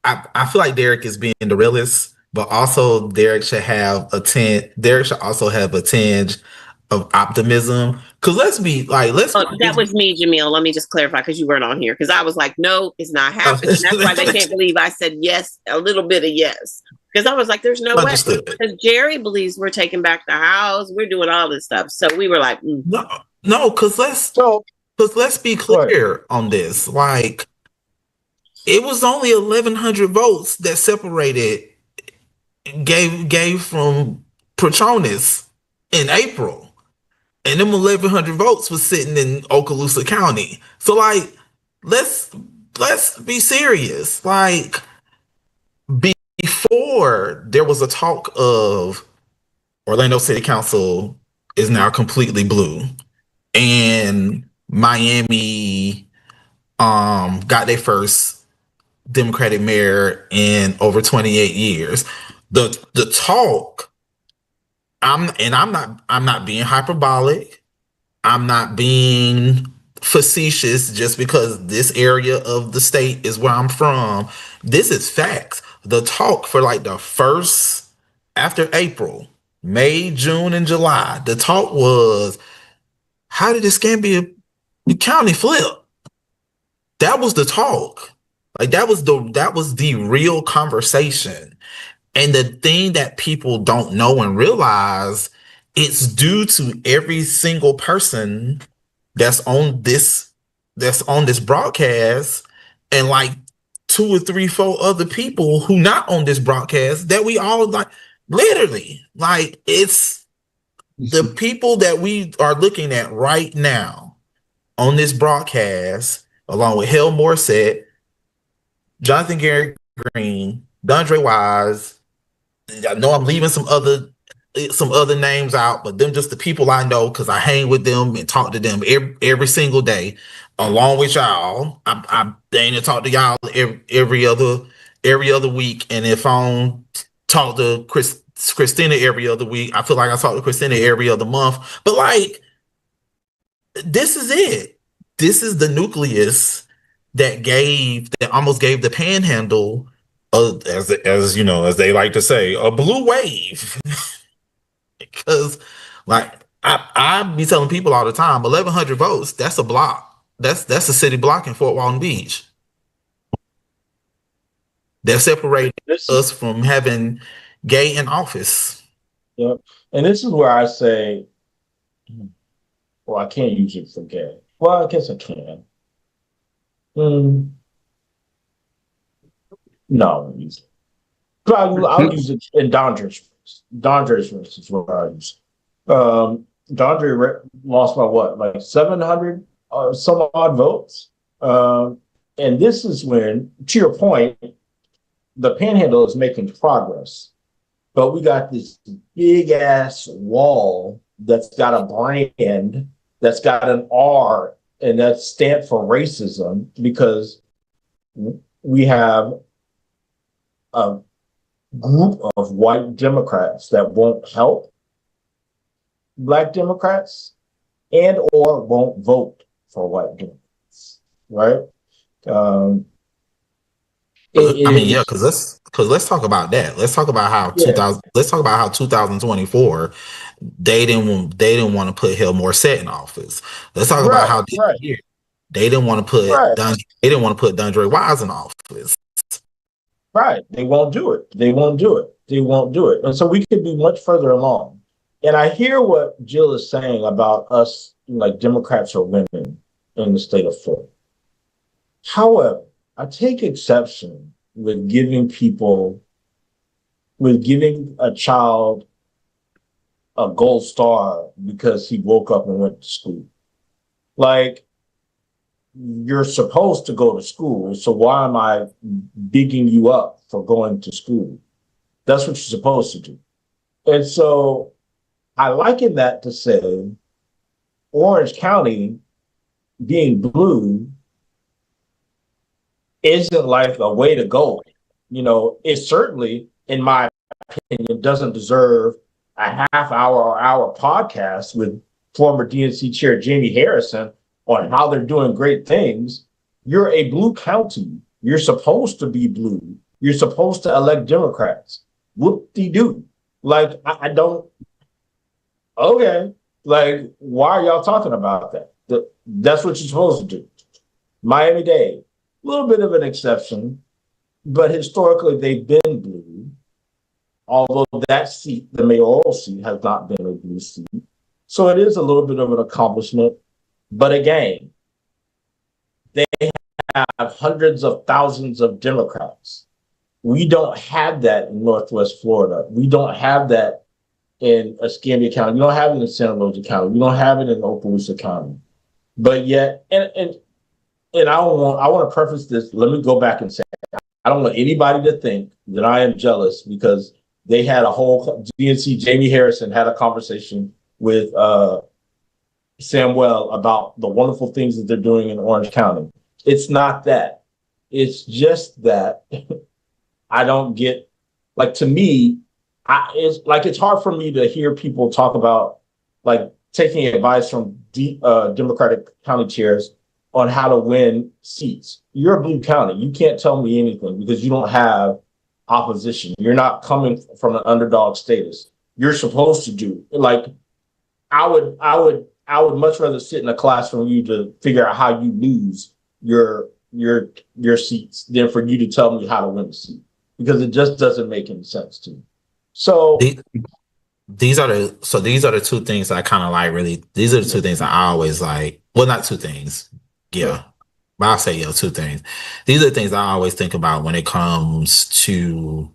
I feel like Derek is being the realist, but also Derek should also have a tinge of optimism. Because that was me, Jamil. Let me just clarify because you weren't on here. Because I was like, no, it's not happening. That's why they can't believe I said yes, a little bit of yes. Because I was like, there's no way. Because Jerry believes we're taking back the house. We're doing all this stuff. So we were like, no, because let's be clear on this. Like, it was only 1,100 votes that separated, gave from Petronas in April. And them 1,100 votes was sitting in Okaloosa County. So, like, let's be serious. Like, before there was a talk of Orlando City Council is now completely blue, and Miami got their first Democratic mayor in over 28 years. The talk, I'm not being hyperbolic. I'm not being facetious just because this area of the state is where I'm from. This is facts. The talk for like the first, after April, May, June, and July, the talk was, how did Escambia County flip? That was the talk. Like, that was the real conversation. And the thing that people don't know and realize, it's due to every single person that's on this broadcast, and like 2 or 3, 4 other people who not on this broadcast that we all like, literally, like, it's the people that we are looking at right now on this broadcast, along with Hale Morissette, Jonathan Gary Green, Dondre Wise. I know I'm leaving some other names out, but them just the people I know because I hang with them and talk to them every single day, along with y'all. I aim to talk to y'all every other week, and if I don't talk to Christina every other week, I feel like I talk to Christina every other month. But like, this is it. This is the nucleus that almost gave the Panhandle, as you know, as they like to say, a blue wave. Because, like, I be telling people all the time, 1,100 votes. That's a block. That's a city block in Fort Walton Beach. That separated us from having gay in office. Yep. And this is where I say, well, I can't use it for gay. Well, I guess I can. No, I won't use it. But I'll use it in Dondre's race. Dondre's race is what I use. Dondre lost by what, like 700 some odd votes. And this is when, to your point, the Panhandle is making progress. But we got this big ass wall that's got a brand, that's got an R, and that stands for racism, because we have a group of white Democrats that won't help Black Democrats and or won't vote for white Democrats, right? Because let's talk about that. Let's talk about how 2024 they didn't want to put Hill Morset in office. Let's talk about how this year they didn't want to put Dondre Wise in office. Right. They won't do it. And so we could be much further along. And I hear what Jill is saying about us, like Democrats are winning in the state of Florida. However, I take exception with giving a child a gold star because he woke up and went to school. Like, you're supposed to go to school, so why am I bigging you up for going to school? That's what you're supposed to do. And so I liken that to say Orange County being blue isn't like a way to go. You know, it certainly, in my opinion, doesn't deserve a half hour or hour podcast with former DNC chair Jamie Harrison on how they're doing great things. You're a blue county. You're supposed to be blue. You're supposed to elect Democrats. Whoop-de-doo. Like, I don't, okay. Like, why are y'all talking about that? That's what you're supposed to do. Miami-Dade, a little bit of an exception, but historically they've been blue, although that seat, the mayoral seat, has not been a blue seat. So it is a little bit of an accomplishment. But again, they have hundreds of thousands of Democrats. We don't have that in Northwest Florida. We don't have that in Escambia County. We don't have it in Santa Rosa County. We don't have it in Okaloosa County. But yet, and I want to preface this. Let me go back and say, I don't want anybody to think that I am jealous because they had a whole DNC. Jamie Harrison had a conversation with Samuel about the wonderful things that they're doing in Orange County. It's not that. It's just that I don't get, like, to me, it's hard for me to hear people talk about, like, taking advice from Democratic county chairs on how to win seats. You're a blue county. You can't tell me anything because you don't have opposition. You're not coming from an underdog status. You're supposed to do, like, I would much rather sit in a class from you to figure out how you lose your seats than for you to tell me how to win a seat, because it just doesn't make any sense to me. So these are the two things I kind of like. Really, these are the two things I always like. Well, not two things. Yeah. But I'll say, two things. These are the things I always think about when it comes to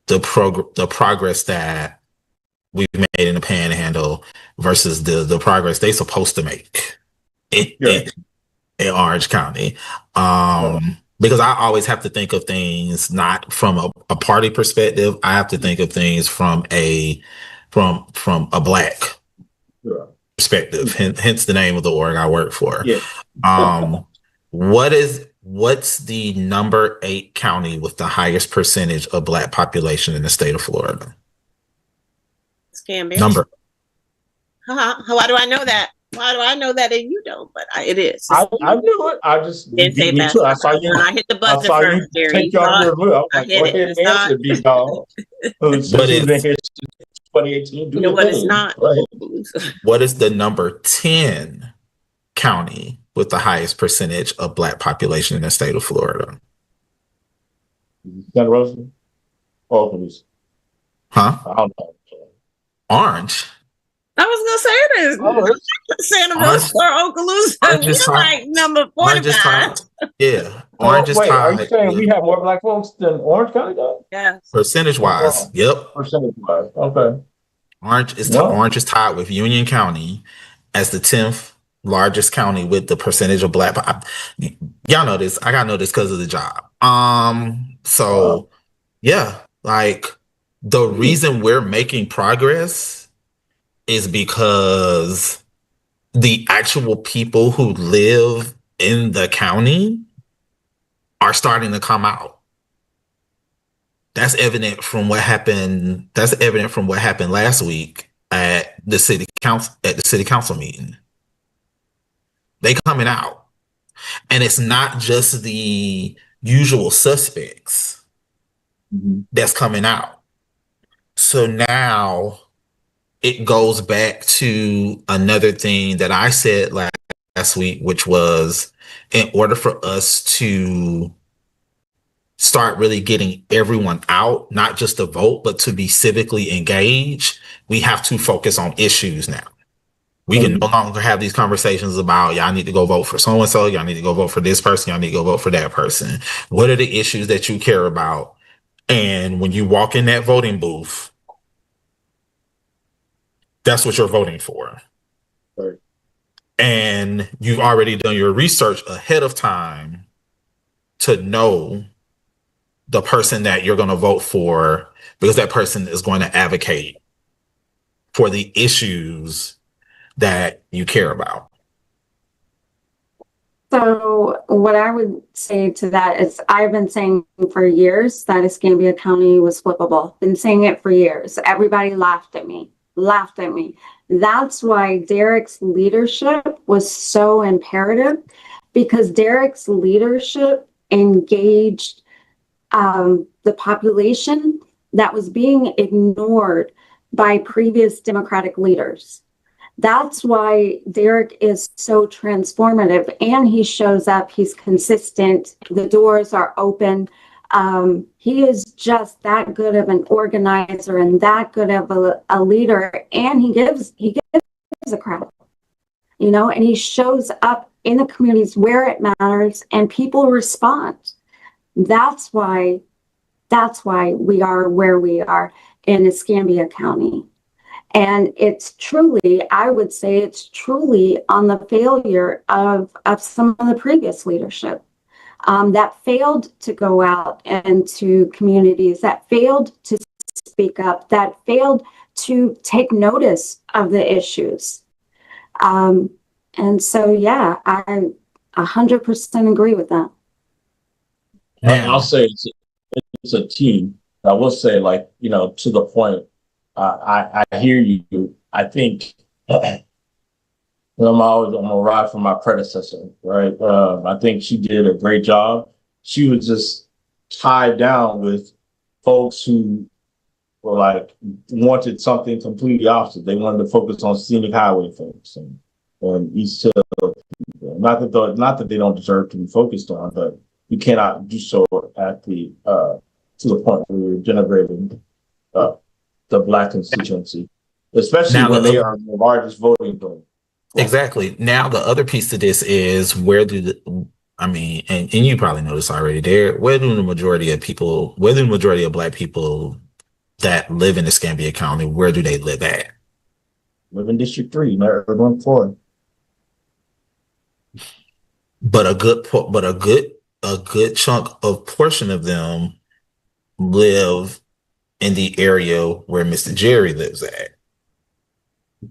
the progress that we've made in the Panhandle versus the progress they're supposed to make in Orange County. Because I always have to think of things not from a party perspective. I have to think of things from a Black perspective. Hence the name of the org I work for. What's the number 8 county with the highest percentage of Black population in the state of Florida? Escambia. Number. How do I know that? Why do I know that and you don't? But it is. I knew it. I just you Didn't say beat me fast to it. I enough. saw you. I hit the I buzzer saw you first, Jerry. take You off saw your it. blue. I was I like, hit go it. ahead It's and not. answer, big dog. Since What you've been is here since 2018, do You know your what? It's thing. not. Right. what is the number 10 county with the highest percentage of Black population in the state of Florida? Santa Rosa? Oh, please. Huh? I don't know. Orange. I was gonna say Oh, this. Santa Orange, Rosa or Okaloosa. Orange is We're tied. like number Orange is 45. tied. Yeah. so Orange is wait, are you tied saying we with have more Black folks than Orange County does? Yes. percentage wise. Well, Yep. percentage wise. Okay. Well, Orange is tied with Union County as the 10th largest county with the percentage of Black. Y'all know this. I gotta know this because of the job. So yeah, like the reason we're making progress is because the actual people who live in the county are starting to come out. That's evident from what happened. That's evident from what happened last week at the city council meeting. They coming out, and it's not just the usual suspects that's coming out. So now it goes back to another thing that I said last week, which was in order for us to start really getting everyone out, not just to vote, but to be civically engaged, we have to focus on issues now. We can no longer have these conversations about y'all need to go vote for so-and-so, y'all need to go vote for this person, y'all need to go vote for that person. What are the issues that you care about? And when you walk in that voting booth, that's what you're voting for. right. And you've already done your research ahead of time to know the person that you're going to vote for, because that person is going to advocate for the issues that you care about. So what I would say to that is I've been saying for years that Escambia County was flippable. Been saying it for years. Everybody laughed at me. That's why Derek's leadership was so imperative, because Derek's leadership engaged the population that was being ignored by previous Democratic leaders. That's why Derek is so transformative, and he shows up, he's consistent, the doors are open. He is just that good of an organizer and that good of a leader, and he gives a crap, and he shows up in the communities where it matters and people respond. That's why we are where we are in Escambia County. And I would say it's truly on the failure of some of the previous leadership that failed to go out into communities, that failed to speak up, that failed to take notice of the issues. And so, yeah, I 100% agree with that. I'll say it's a team. I will say, to the point, I hear you. I think I'm gonna ride for my predecessor, right? I think she did a great job. She was just tied down with folks who were wanted something completely opposite. They wanted to focus on scenic highway folks and East Hill. Not that they don't deserve to be focused on, but you cannot do so at the to the point where you're generating the Black constituency, especially now when they are the largest voting group. Exactly. Now the other piece to this is and you probably know this already, where do the majority of Black people that live in Escambia County, where do they live at? Live in District 3, Urban 4. But a good chunk of portion of them live in the area where Mr. Jerry lives at.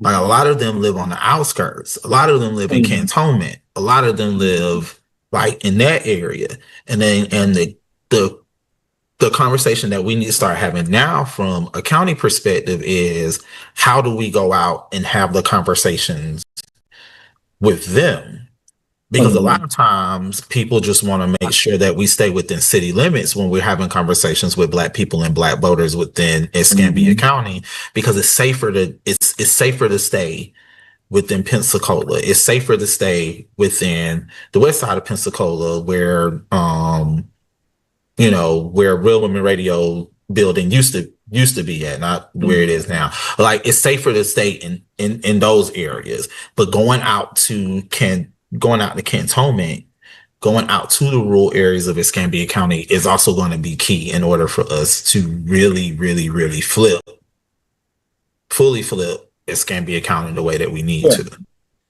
Like, a lot of them live on the outskirts. A lot of them live in Cantonment. A lot of them live in that area. And the conversation that we need to start having now from a county perspective is, how do we go out and have the conversations with them. Because a lot of times people just want to make sure that we stay within city limits when we're having conversations with Black people and Black voters within Escambia County, because it's safer to stay within Pensacola. It's safer to stay within the west side of Pensacola, where where Real Women Radio building used to be at, not where it is now. Like, it's safer to stay in those areas. But going out to Cantonment, going out to the rural areas of Escambia County is also going to be key in order for us to really, really, really fully flip Escambia County the way that we need to.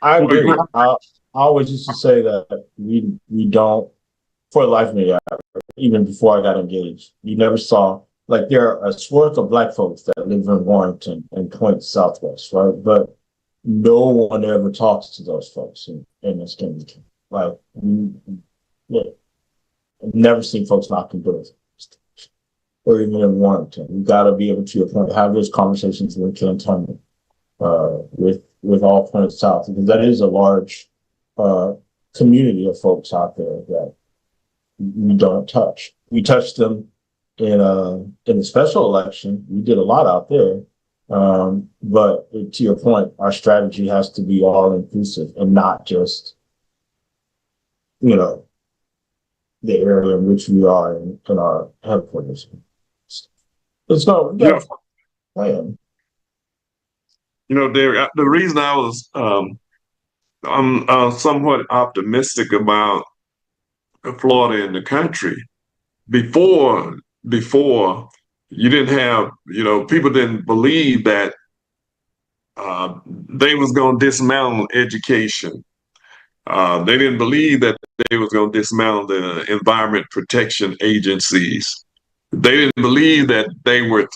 I agree. I always used to say that we don't, for the life of me, even before I got engaged, you never saw, like, there are a swath of Black folks that live in Warrenton and Point Southwest, right? But no one ever talks to those folks in this community. Like, I've never seen folks knocking doors, or even in Warrenton. We got to be able to, your point, have those conversations with Cantonment, with all points south, because that is a large community of folks out there that we don't touch. We touched them in the special election. We did a lot out there. But to your point, our strategy has to be all inclusive and not just, the area in which we are in our headquarters. Let's go. We got a plan. Derek, the reason I was I'm somewhat optimistic about Florida in the country. Before you didn't have, people didn't believe that they was going to dismantle education. They didn't believe that they was going to dismantle the environment protection agencies. They didn't believe that they would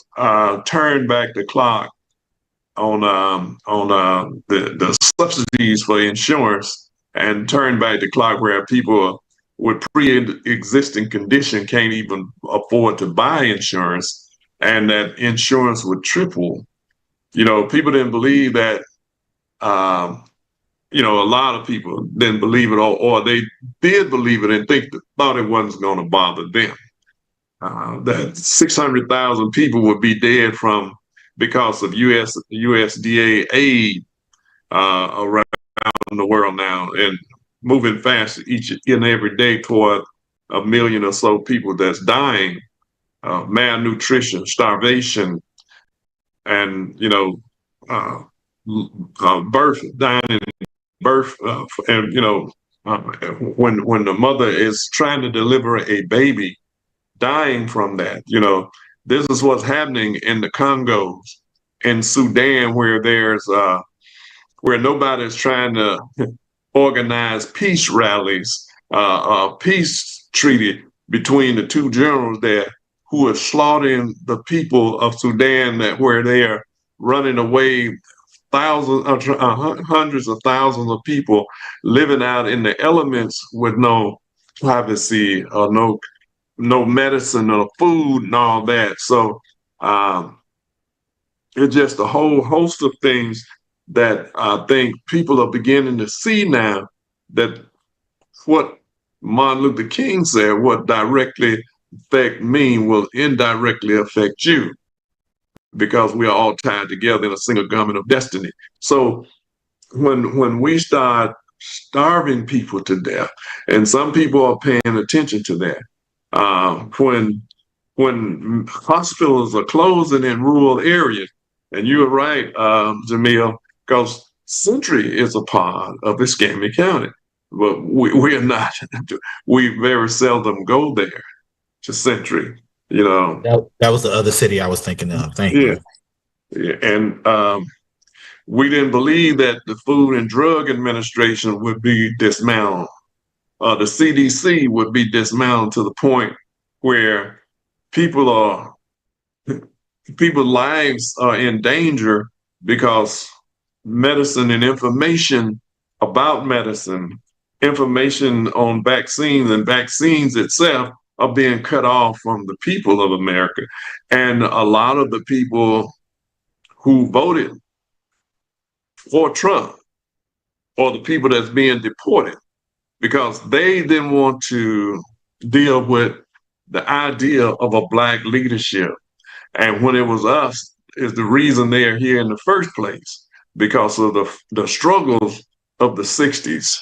turn back the clock on the subsidies for insurance and turn back the clock where people with pre-existing condition can't even afford to buy insurance, and that insurance would triple. People didn't believe that. A lot of people didn't believe it, or they did believe it and thought it wasn't going to bother them. That 600,000 people would be dead because of USDA aid around the world now, and moving fast each and every day toward 1 million or so people that's dying, malnutrition, starvation, and dying in birth, and when the mother is trying to deliver a baby, dying from that. This is what's happening in the Congos, in Sudan, where where nobody's trying to organize peace rallies, peace treaty between the two generals there who are slaughtering the people of Sudan, where they are running away hundreds of thousands of people living out in the elements with no privacy or no medicine or food and all that. So it's just a whole host of things that I think people are beginning to see now, that what Martin Luther King said, what directly affect me will indirectly affect you, because we are all tied together in a single garment of destiny. So when we start starving people to death, and some people are paying attention to that, when hospitals are closing in rural areas, and you were right, Jamil, because Century is a part of Escambia County, but we are not. We very seldom go there to Century. That was the other city I was thinking of. Thank you. Yeah. And we didn't believe that the Food and Drug Administration would be dismantled. The CDC would be dismantled to the point where people's lives are in danger, because medicine and information about medicine, information on vaccines and vaccines itself are being cut off from the people of America. And a lot of the people who voted for Trump or the people that's being deported, because they didn't want to deal with the idea of a Black leadership. And when it was us, is the reason they are here in the first place, because of the struggles of the 60s,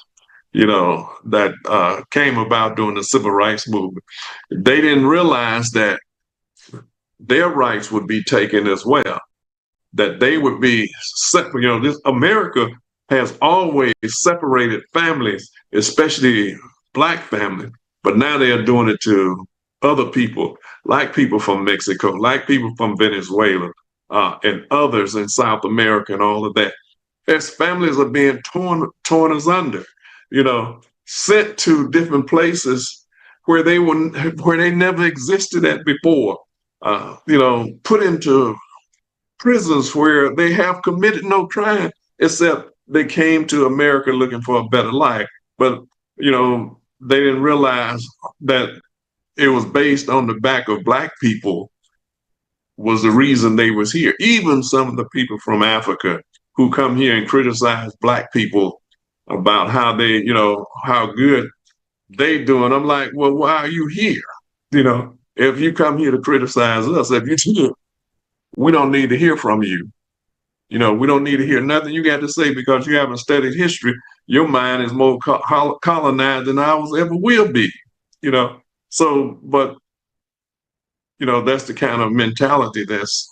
that came about during the civil rights movement. They didn't realize that their rights would be taken as well, that they would be separate. This America has always separated families, especially Black families, but now they are doing it to other people, like people from Mexico, like people from Venezuela, and others in South America and all of that. As families are being torn asunder, sent to different places where they never existed at before, put into prisons where they have committed no crime, except they came to America looking for a better life. But, they didn't realize that it was based on the back of Black people was the reason they was here. Even some of the people from Africa who come here and criticize Black people about how they, how good they doing. I'm like, well, why are you here? If you come here to criticize us, if you do, we don't need to hear from you. We don't need to hear nothing you got to say, because you haven't studied history. Your mind is more colonized than ours ever will be. So, but that's the kind of mentality that's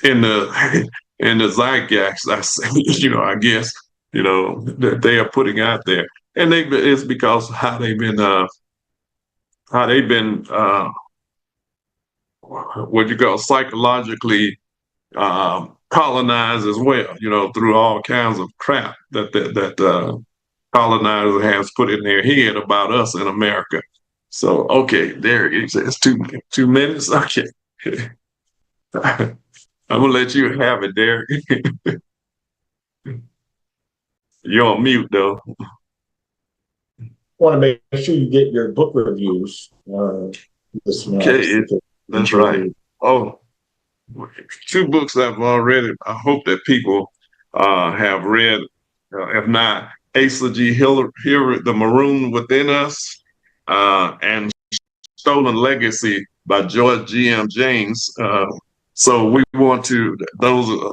in the in the zeitgeist. I say, I guess, that they are putting out there, and it's because how they've been what you call psychologically colonized as well, through all kinds of crap that colonizer has put in their head about us in America. So, okay, there it is. It's 2 minutes. Okay. I'm gonna let you have it, Derek. You're on mute though. Want to make sure you get your book reviews. Okay, that's right. Oh, 2 books I've already. I hope that people have read. If not, Asa G. Hiller, The Maroon Within Us, and Stolen Legacy by George G.M. James. So we want to,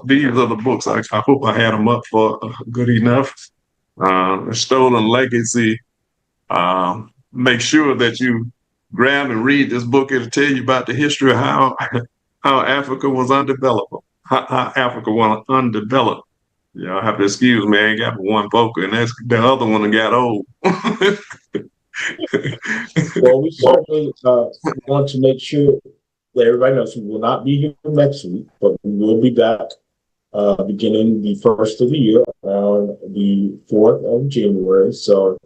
these are the books. I hope I had them up for good enough. Stolen Legacy. Make sure that you grab and read this book. It'll tell you about the history of how Africa was undeveloped. How Africa was undeveloped. I have to excuse me. I ain't got one vocal, and that's the other one that got old. Well, we certainly want to make sure that everybody knows we will not be here next week, but we will be back beginning the first of the year on the 4th of January. So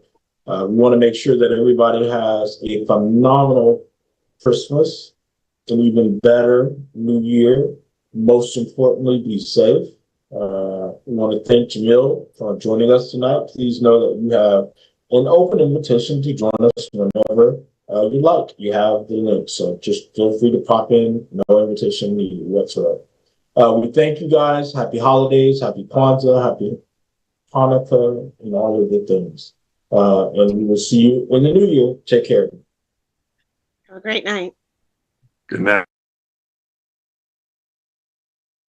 we want to make sure that everybody has a phenomenal Christmas, an even better New Year. Most importantly, be safe. We want to thank Jamil for joining us tonight. Please know that you have an open invitation to join us whenever you like. You have the link, so just feel free to pop in. No invitation needed whatsoever. We thank you guys. Happy holidays, happy Kwanzaa, happy Hanukkah, and all of the things. And we will see you in the new year. Take care. Have a great night. Good night.